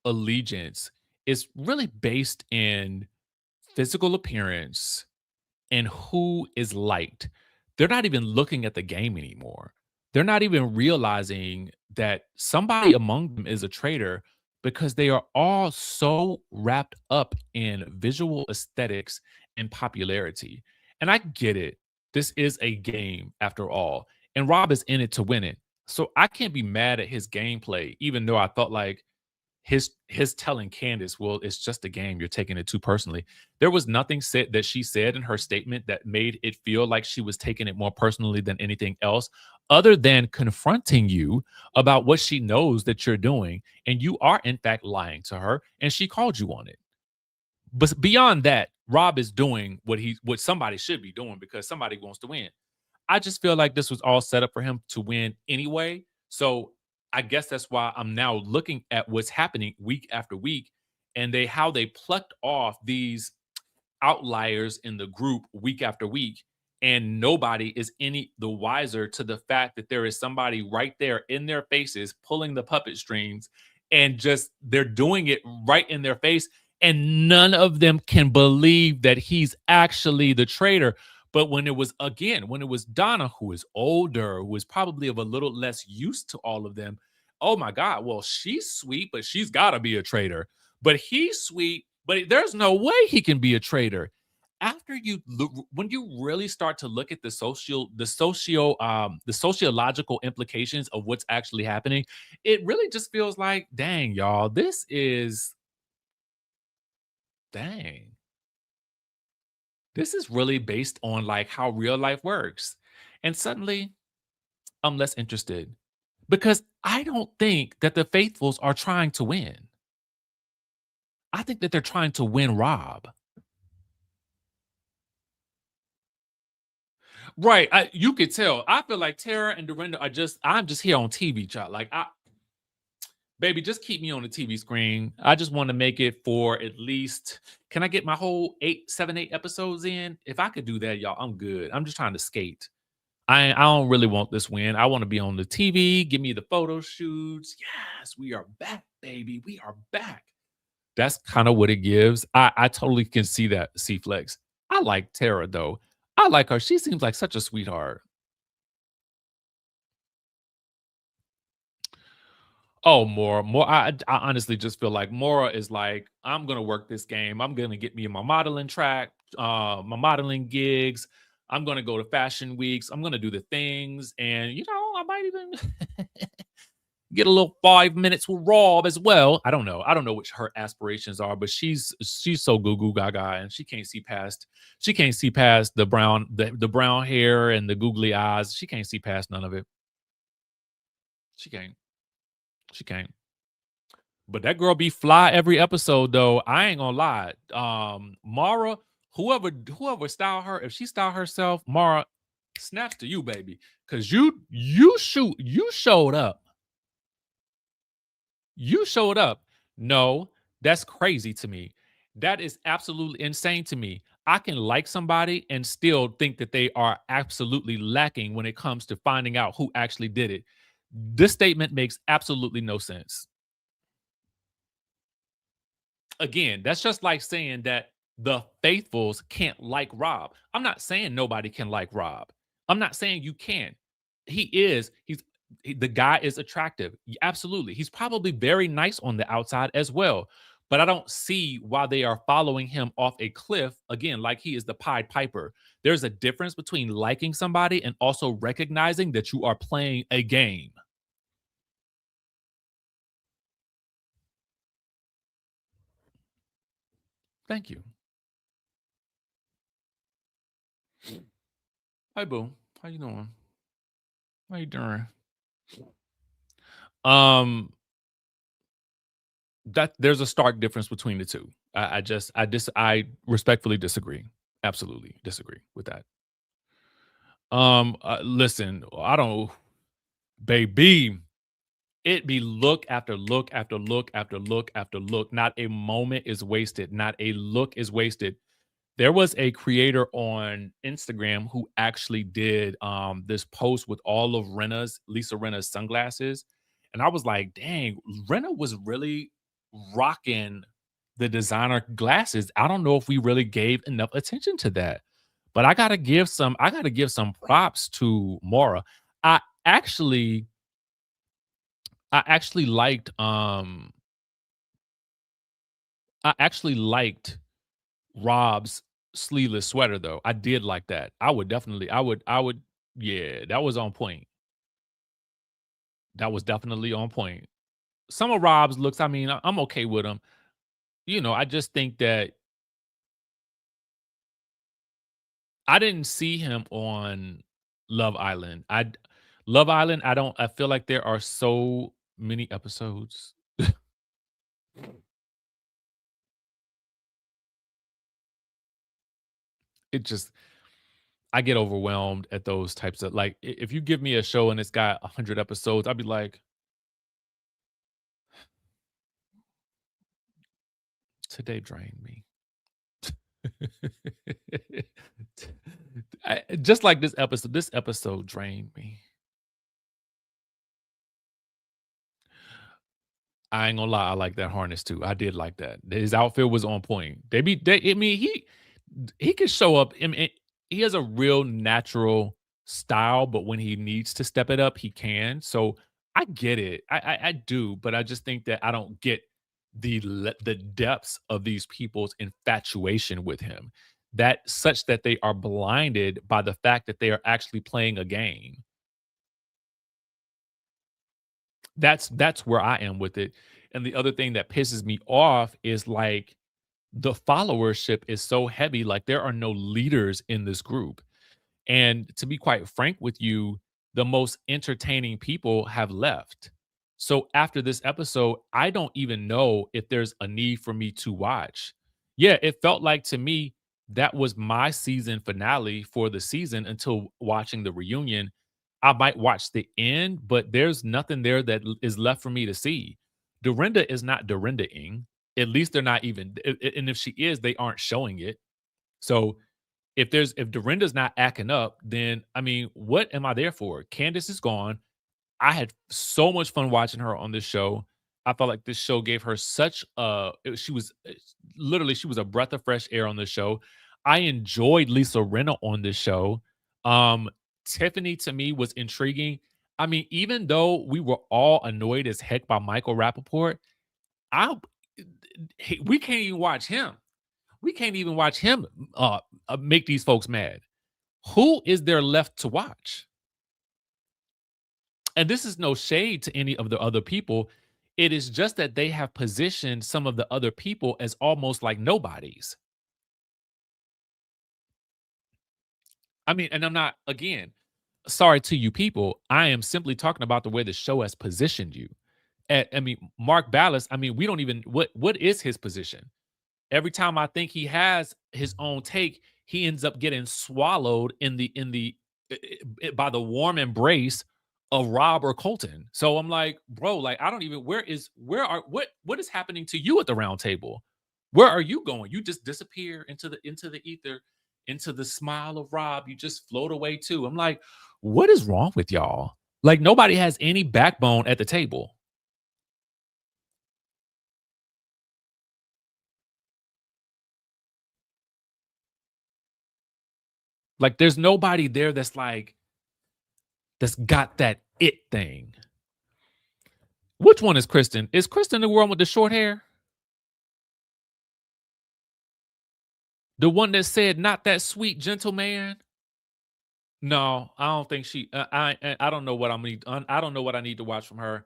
allegiance is really based in physical appearance and who is liked. They're not even looking at the game anymore. They're not even realizing that somebody among them is a traitor because they are all so wrapped up in visual aesthetics and popularity. And I get it. This is a game after all. And Rob is in it to win it. So I can't be mad at his gameplay, even though I thought like his telling Candace, "Well, it's just a game. You're taking it too personally." There was nothing said that she said in her statement that made it feel like she was taking it more personally than anything else, other than confronting you about what she knows that you're doing, and you are in fact lying to her, and she called you on it. But beyond that, Rob is doing what somebody should be doing because somebody wants to win. I just feel like this was all set up for him to win anyway. So I guess that's why I'm now looking at what's happening week after week and how they plucked off these outliers in the group week after week, and nobody is any the wiser to the fact that there is somebody right there in their faces pulling the puppet strings, and just they're doing it right in their face, and none of them can believe that he's actually the traitor. But when it was Donna, who is older, who is probably of a little less used to all of them, oh my God, well, she's sweet, but she's got to be a traitor. But he's sweet, but there's no way he can be a traitor. After you look, when you really start to look at the sociological implications of what's actually happening, it really just feels like, dang, y'all, this is dang. This is really based on like how real life works. And suddenly I'm less interested because I don't think that the faithfuls are trying to win. I think that they're trying to win Rob. Right. You could tell. I feel like Tara and Dorinda I'm just here on TV, child. Like baby, just keep me on the TV screen. I just want to make it for at least, can I get my whole 8 episodes in? If I could do that, y'all, I'm good. I'm just trying to skate. I don't really want this win. I want to be on the TV. Give me the photo shoots. Yes, we are back, baby. We are back. That's kind of what it gives. I totally can see that, C Flex. I like Tara though. I like her. She seems like such a sweetheart. Oh, more. I honestly just feel like Mora is like, I'm gonna work this game. I'm gonna get me in my modeling track, my modeling gigs. I'm gonna go to fashion weeks. I'm gonna do the things, and I might even get a little 5 minutes with Rob as well. I don't know. I don't know which her aspirations are, but she's so goo goo gaga, and she can't see past the brown hair and the googly eyes. She can't see past none of it. She can't. She can't. But that girl be fly every episode though. I ain't gonna lie. Mara, whoever style her, if she style herself, Mara, snaps to you, baby. Cause you showed up. You showed up. No, that's crazy to me. That is absolutely insane to me. I can like somebody and still think that they are absolutely lacking when it comes to finding out who actually did it. This statement makes absolutely no sense. Again, that's just like saying that the faithfuls can't like Rob. I'm not saying nobody can like Rob. I'm not saying you can. The guy is attractive. Absolutely. He's probably very nice on the outside as well. but I don't see why they are following him off a cliff again, like he is the Pied Piper. There's a difference between liking somebody and also recognizing that you are playing a game. Thank you. Hi, boo. How you doing? How you doing? Um, that there's a stark difference between the two. I respectfully disagree. Absolutely disagree with that. Listen, I don't, baby. It be look after look after look after look after look. Not a moment is wasted. Not a look is wasted. There was a creator on Instagram who actually did this post with all of Lisa Renna's sunglasses. And I was like, dang, Renna was really rocking the designer glasses. I don't know if we really gave enough attention to that. But I gotta give some props to Mora. I actually I actually liked Rob's sleeveless sweater though. I did like that. I would yeah, that was on point. That was definitely on point. Some of Rob's looks, I mean, I'm okay with them. I just think that I didn't see him on Love Island. Love Island, I feel like there are so many episodes. It just I get overwhelmed at those types of like if you give me a show and it's got 100 episodes, I'd be like, today drained me. Just like this episode drained me. I ain't gonna lie, I like that harness too. I did like that. His outfit was on point. I mean, he can show up. I mean, he has a real natural style, but when he needs to step it up, he can. So I get it. I do, but I just think that I don't get the depths of these people's infatuation with him. That such that they are blinded by the fact that they are actually playing a game. That's where I am with it. And the other thing that pisses me off is like the followership is so heavy, like there are no leaders in this group. And to be quite frank with you, the most entertaining people have left. So after this episode, I don't even know if there's a need for me to watch. Yeah, it felt like to me that was my season finale for the season until watching the reunion. I might watch the end, but there's nothing there that is left for me to see. Dorinda is not Dorinda-ing. At least they're not even, and if she is, they aren't showing it. So if Dorinda's not acting up, then I mean, what am I there for? Candace is gone. I had so much fun watching her on this show. I felt like this show gave her such she was literally she was a breath of fresh air on the show. I enjoyed Lisa Rinna on this show. Um Tiffany to me was intriguing. I mean, even though we were all annoyed as heck by Michael Rappaport, I we can't even watch him. We can't even watch him make these folks mad. Who is there left to watch? And this is no shade to any of the other people. It is just that they have positioned some of the other people as almost like nobodies. I mean, and I'm not, again, sorry to you people. I am simply talking about the way the show has positioned you. I mean, Mark Ballas, I mean, we don't even, what is his position? Every time I think he has his own take, he ends up getting swallowed by the warm embrace of Rob or Colton. So I'm like, bro, like I don't even what is happening to you at the round table? Where are you going? You just disappear into the ether, into the smile of Rob. You just float away too. I'm like, what is wrong with y'all? Like nobody has any backbone at the table. Like there's nobody there that's got that it thing. Which one is Kristen? Is Kristen the one with the short hair? The one that said, "Not that sweet gentleman." No, I don't think she. I don't know what I'm need. I don't know what I need to watch from her.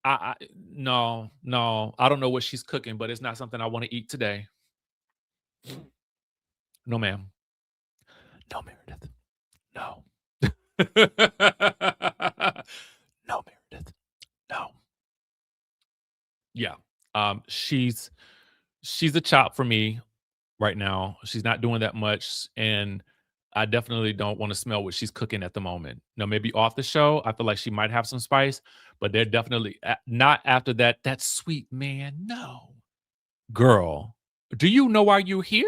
I no, no. I don't know what she's cooking, but it's not something I want to eat today. No, ma'am. No, Meredith. No. No, Meredith. No. Yeah. She's a chop for me right now. She's not doing that much, and I definitely don't want to smell what she's cooking at the moment. Now, maybe off the show, I feel like she might have some spice, but they're definitely not after that. That sweet man, no, girl. Do you know why you're here?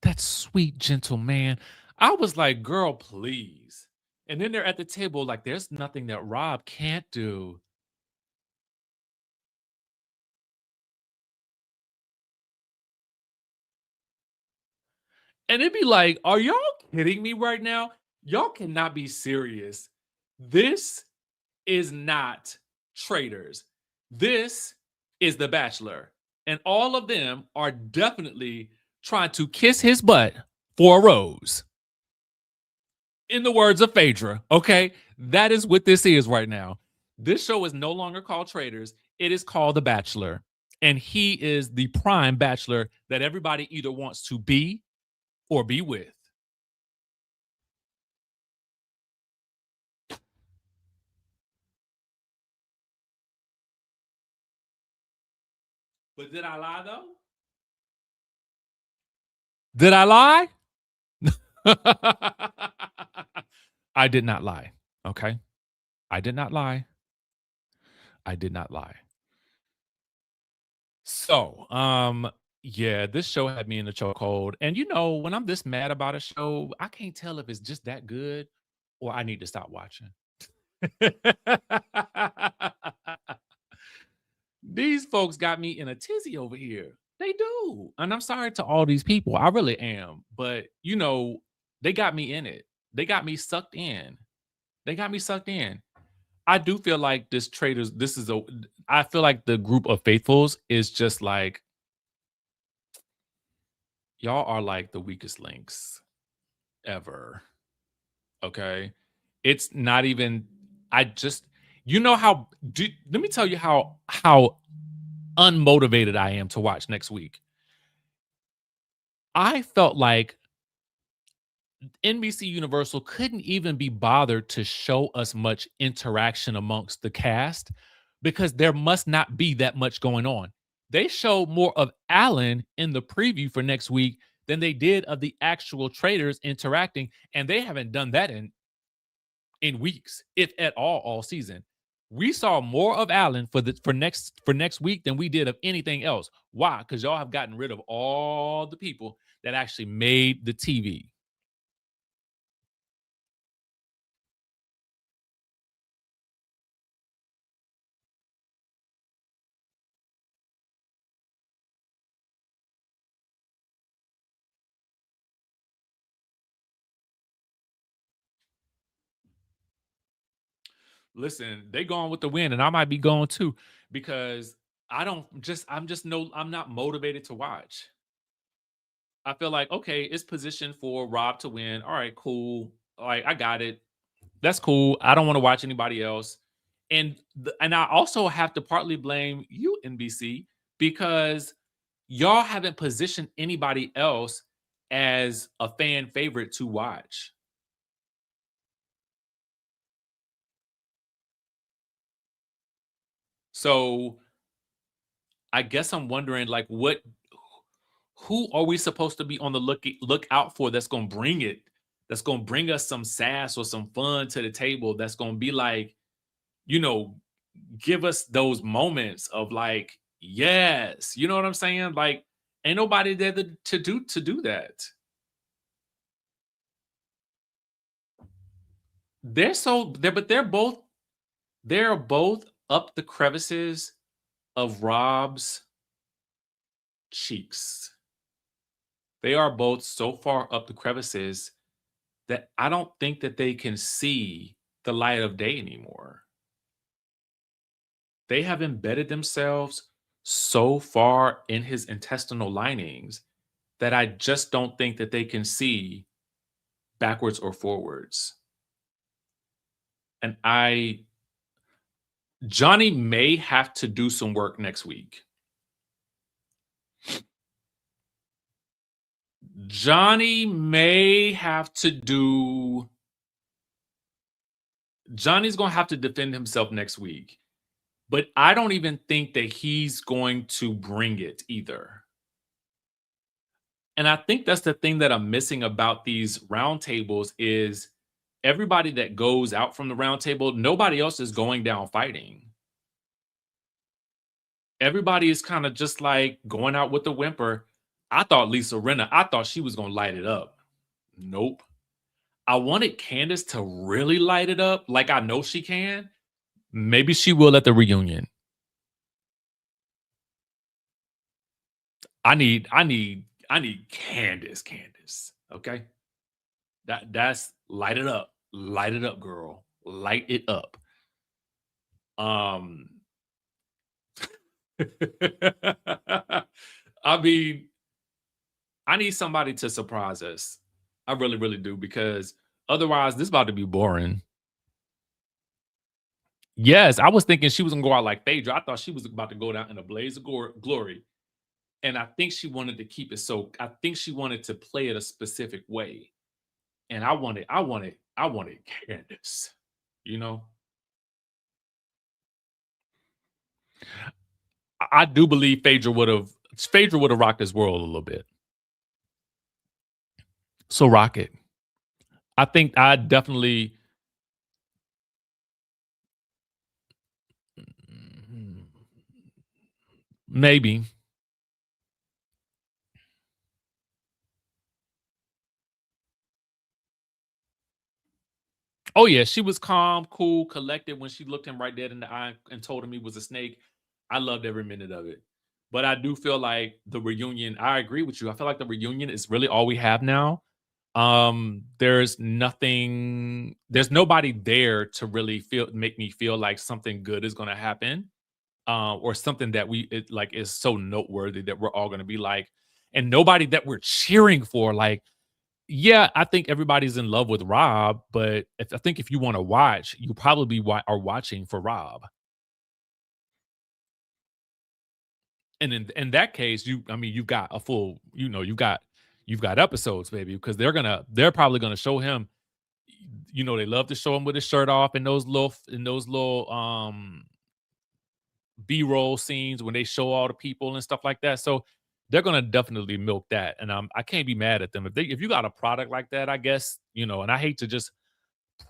That sweet gentle man. I was like, girl, please. And then they're at the table like, there's nothing that Rob can't do. And it'd be like, are y'all kidding me right now? Y'all cannot be serious. This is not Traitors. This is The Bachelor. And all of them are definitely trying to kiss his butt for a rose. In the words of Phaedra, okay? That is what this is right now. This show is no longer called Traitors. It is called The Bachelor. And he is the prime bachelor that everybody either wants to be or be with. But did I lie though? Did I lie? I did not lie. Okay. I did not lie. I did not lie. So, yeah, this show had me in the chokehold. And you know, when I'm this mad about a show, I can't tell if it's just that good or I need to stop watching. These folks got me in a tizzy over here. They do. And I'm sorry to all these people. I really am. But, you know, they got me in it. They got me sucked in. They got me sucked in. I do feel like this traders, this is a I feel like the group of faithfuls is just like y'all are like the weakest links ever. Okay. It's not even I just you know how let me tell you how unmotivated I am to watch next week. I felt like NBC Universal couldn't even be bothered to show us much interaction amongst the cast because there must not be that much going on. They showed more of Alan in the preview for next week than they did of the actual traders interacting, and they haven't done that in weeks, if at all season. We saw more of Alan for next week than we did of anything else. Why? Because y'all have gotten rid of all the people that actually made the TV. Listen, they going with the win, and I might be going too because I'm not motivated to watch. I feel like okay, it's positioned for Rob to win. All right, cool. All right, I got it. That's cool. I don't want to watch anybody else. And I also have to partly blame you, NBC, because y'all haven't positioned anybody else as a fan favorite to watch. So I guess I'm wondering like what who are we supposed to be on the look out for that's gonna bring it, that's gonna bring us some sass or some fun to the table, that's gonna be like, you know, give us those moments of like, yes, you know what I'm saying? Like, ain't nobody there to do that. They're both up the crevices of Rob's cheeks. They are both so far up the crevices that I don't think that they can see the light of day anymore. They have embedded themselves so far in his intestinal linings that I just don't think that they can see backwards or forwards. And I Johnny may have to do some work next week. Johnny may have to do Johnny's going to have to defend himself next week. But I don't even think that he's going to bring it either. And I think that's the thing that I'm missing about these roundtables is everybody that goes out from the roundtable, nobody else is going down fighting. Everybody is kind of just like going out with a whimper. I thought Lisa Rinna, I thought she was going to light it up. Nope. I wanted Candace to really light it up like I know she can. Maybe she will at the reunion. I need Candace. Okay. That's light it up. Light it up, girl. Light it up. Um I mean, I need somebody to surprise us. I really, really do, because otherwise this is about to be boring. Yes, I was thinking she was gonna go out like Phaedra. I thought she was about to go down in a blaze of glory. And I think she wanted to keep it so I think she wanted to play it a specific way. And I wanted Candace, you know? I do believe Phaedra would have rocked this world a little bit. So rock it. I think I definitely maybe. Oh yeah, she was calm, cool, collected when she looked him right dead in the eye and told him he was a snake. I loved every minute of it. But I do feel like the reunion, I agree with you. I feel like the reunion is really all we have now. There's nobody there to really make me feel like something good is gonna happen. Or something that like is so noteworthy that we're all gonna be like, and nobody that we're cheering for. Like, yeah, I think everybody's in love with Rob, but I think if you want to watch, you probably are watching for Rob. And in that case, I mean, you've got a full, you've got episodes, baby, because they're probably gonna show him. They love to show him with his shirt off in those little B-roll scenes when they show all the people and stuff like that. So they're gonna definitely milk that, and I can't be mad at them if you got a product like that. I guess and I hate to just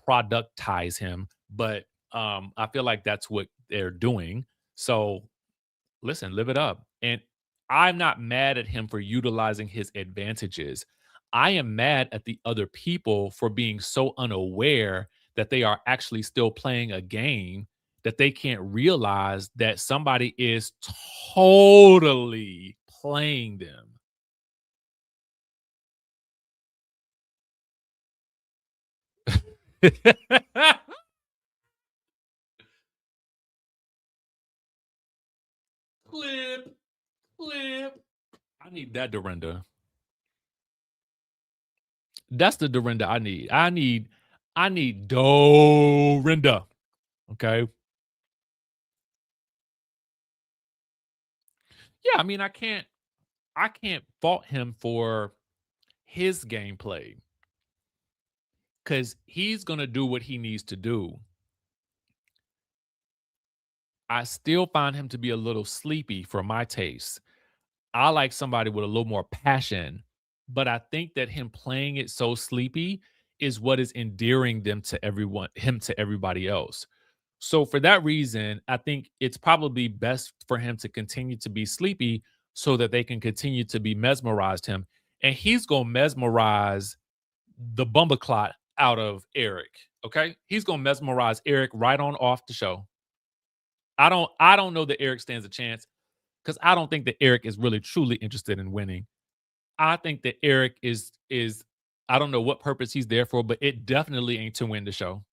productize him, but I feel like that's what they're doing. So listen, live it up. And I'm not mad at him for utilizing his advantages. I am mad at the other people for being so unaware that they are actually still playing a game, that they can't realize that somebody is totally playing them. Clip, clip. I need that Dorinda. That's the Dorinda I need. I need Dorinda. Okay. Yeah, I mean, I can't fault him for his gameplay because he's gonna do what he needs to do. I still find him to be a little sleepy for my taste. I like somebody with a little more passion, but I think that him playing it so sleepy is what is endearing him to everybody else. So for that reason, I think it's probably best for him to continue to be sleepy so that they can continue to be mesmerized him. And he's gonna mesmerize the bumbleclot out of Eric. Okay. He's gonna mesmerize Eric right on off the show. I don't know that Eric stands a chance because I don't think that Eric is really truly interested in winning. I think that Eric is I don't know what purpose he's there for, but it definitely ain't to win the show.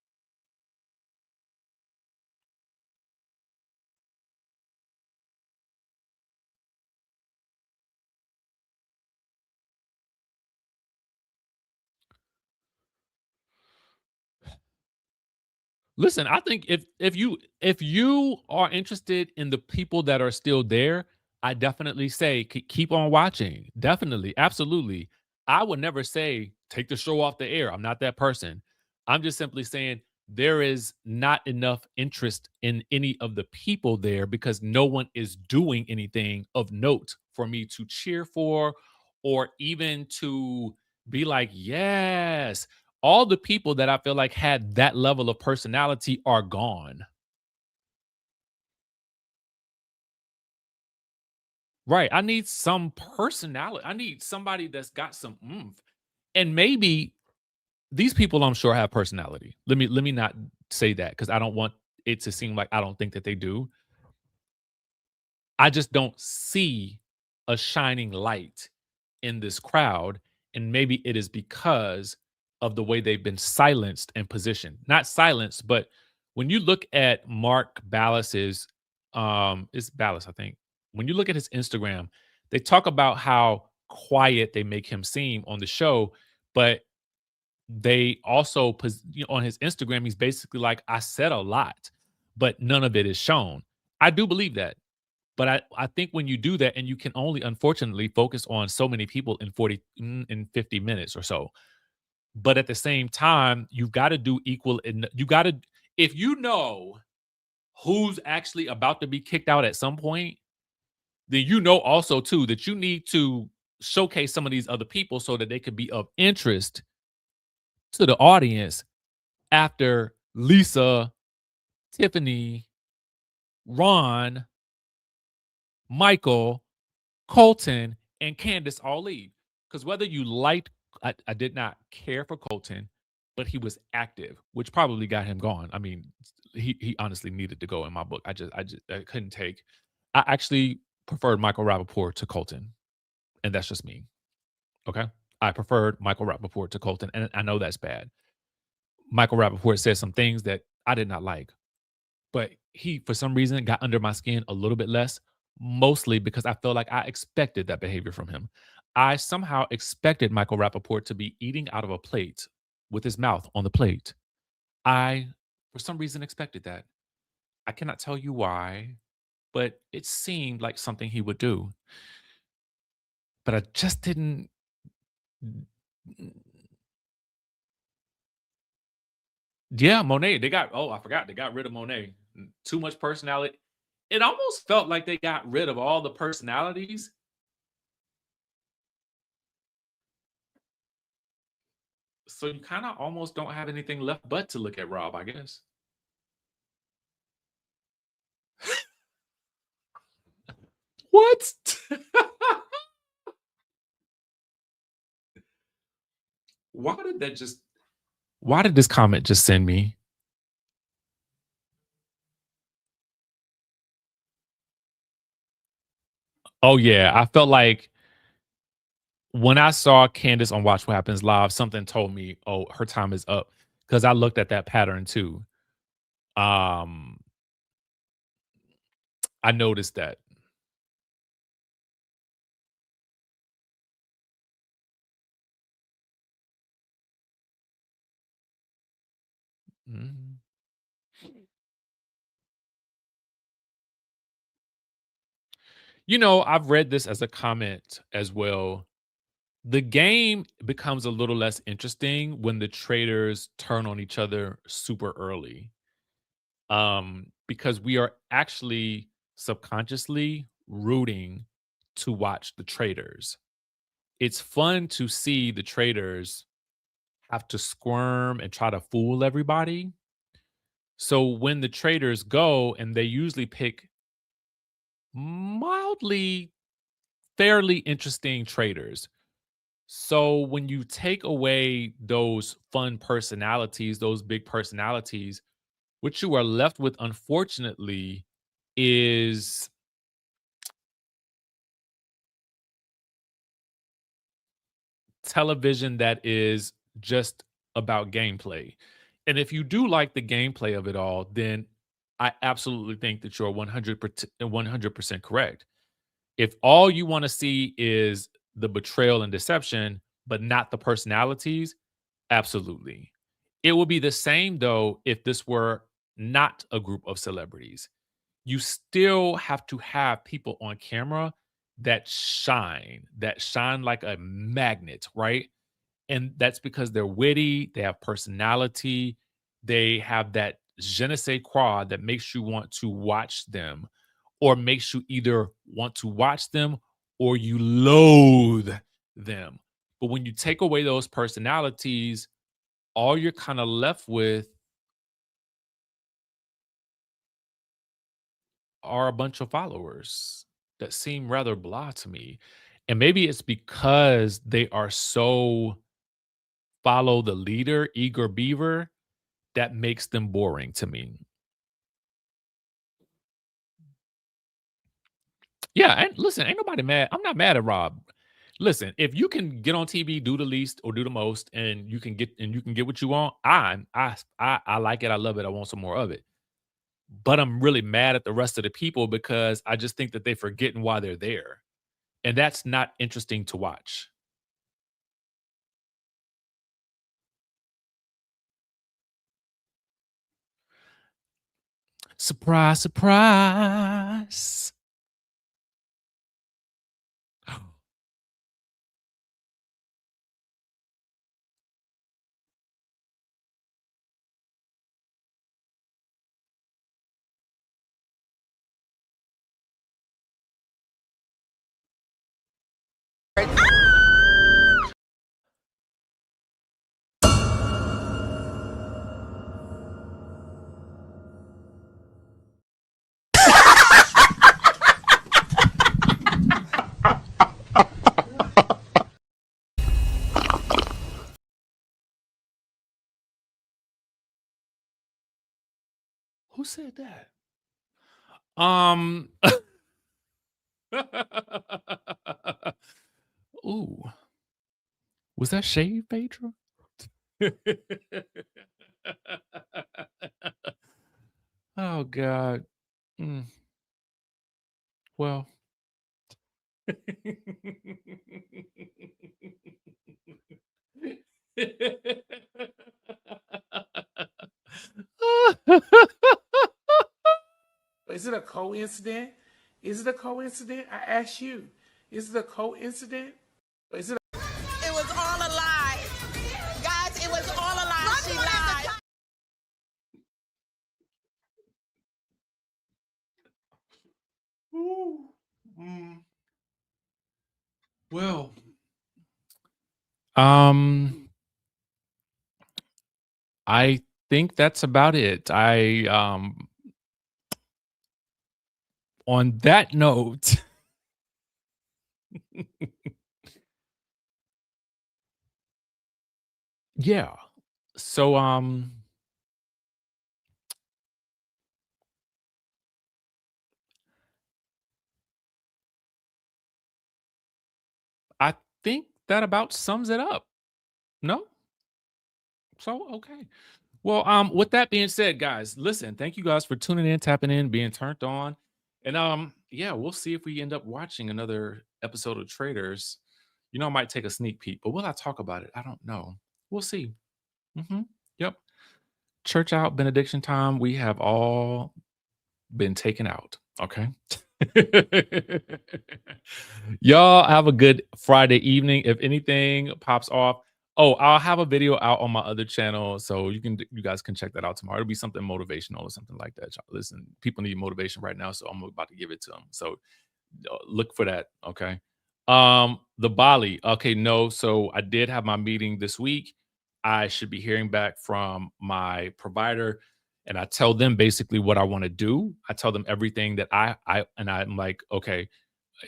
Listen, I think if you are interested in the people that are still there, I definitely say keep on watching. Definitely, absolutely. I would never say take the show off the air. I'm not that person. I'm just simply saying there is not enough interest in any of the people there because no one is doing anything of note for me to cheer for or even to be like, yes, all the people that I feel like had that level of personality are gone. Right. I need some personality. I need somebody that's got some oomph. And maybe these people I'm sure have personality. Let me not say that because I don't want it to seem like I don't think that they do. I just don't see a shining light in this crowd, and maybe it is because of the way they've been silenced and positioned. Not silenced, but when you look at Mark Ballas's, it's Ballas, I think. When you look at his Instagram, they talk about how quiet they make him seem on the show, but they also on his Instagram, he's basically like, I said a lot, but none of it is shown. I do believe that. But I think when you do that and you can only unfortunately focus on so many people in 50 minutes or so. But at the same time, you've got to do equal and you got to if you know who's actually about to be kicked out at some point, then you know also too that you need to showcase some of these other people so that they could be of interest to the audience after Lisa, Tiffany, Ron, Michael, Colton, and Candace all leave. Because whether you liked, I did not care for Colton, but he was active, which probably got him gone. I mean, he honestly needed to go in my book. I couldn't take. I actually preferred Michael Rappaport to Colton, and that's just me. Okay, I preferred Michael Rappaport to Colton, and I know that's bad. Michael Rappaport said some things that I did not like. But he, for some reason, got under my skin a little bit less, mostly because I felt like I expected that behavior from him. I somehow expected Michael Rappaport to be eating out of a plate with his mouth on the plate. I, for some reason, expected that. I cannot tell you why, but it seemed like something he would do. But I just didn't. Yeah, Monet. They got. Oh, I forgot. They got rid of Monet. Too much personality. It almost felt like they got rid of all the personalities. So you kinda almost don't have anything left but to look at Rob, I guess. What? Why did that just why did this comment just send me? Oh, yeah, I felt like when I saw Candace on Watch What Happens Live, something told me, "Oh, her time is up." Because I looked at that pattern too. Um, I noticed that. Mhm. You know, I've read this as a comment as well. The game becomes a little less interesting when the traders turn on each other super early. Because we are actually subconsciously rooting to watch the traders. It's fun to see the traders have to squirm and try to fool everybody. So when the traders go and they usually pick mildly fairly interesting traders. So when you take away those fun personalities, those big personalities, what you are left with unfortunately is television that is just about gameplay. And if you do like the gameplay of it all, then I absolutely think that you're 100% correct. If all you want to see is the betrayal and deception, but not the personalities, absolutely. It will be the same though if this were not a group of celebrities. You still have to have people on camera that shine like a magnet, right? And that's because they're witty, they have personality, they have that je ne sais quoi that makes you want to watch them, or makes you either want to watch them or you loathe them. But when you take away those personalities, all you're kind of left with are a bunch of followers that seem rather blah to me. And maybe it's because they are so follow the leader, eager beaver, that makes them boring to me. Yeah, and listen, ain't nobody mad. I'm not mad at Rob. Listen, if you can get on TV, do the least or do the most, and you can get what you want, I like it. I love it. I want some more of it. But I'm really mad at the rest of the people because I just think that they forgetting why they're there. And that's not interesting to watch. Surprise, surprise. Who said that? Um Ooh, was that shade, Phaedra? Oh god. Mm, well. Is it a coincidence? Is it a coincidence? I ask you. Is it a coincidence? Is it It was all a lie. Guys, it was all a lie. She lied. Ooh. Mm. Well, um, I think that's about it. On that note, yeah. So, I think that about sums it up. No? So, okay. Well, with that being said, guys, listen, thank you guys for tuning in, tapping in, being turned on. And yeah, we'll see if we end up watching another episode of Traitors. You know, I might take a sneak peek, but will I talk about it? I don't know. We'll see. Yep. Church out, benediction time. We have all been taken out. Okay. Y'all have a good Friday evening. If anything pops off, oh, I'll have a video out on my other channel, so you guys can check that out tomorrow. It'll be something motivational or something like that. Y'all. Listen, people need motivation right now, so I'm about to give it to them. So look for that. Okay. The Bali. Okay, no. So I did have my meeting this week. I should be hearing back from my provider, and I tell them basically what I want to do. I tell them everything that I'm like, okay,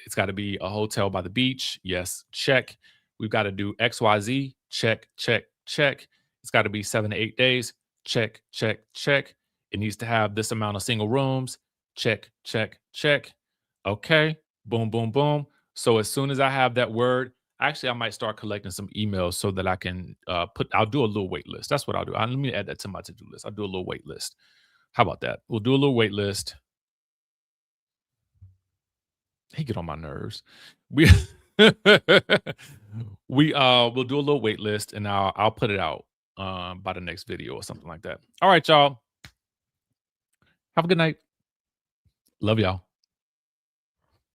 it's got to be a hotel by the beach. Yes, check. We've got to do XYZ. Check, check, check. It's got to be 7 to 8 days. Check, check, check. It needs to have this amount of single rooms. Check, check, check. Okay. Boom, boom, boom. So as soon as I have that word, Actually, I might start collecting some emails so that I can I'll do a little wait list. That's what I'll do. Let me add that to my to-do list. I'll do a little wait list. How about that? We'll do a little wait list. He get on my nerves. We we'll do a little wait list and I'll put it out by the next video or something like that. All right, y'all. Have a good night. Love y'all.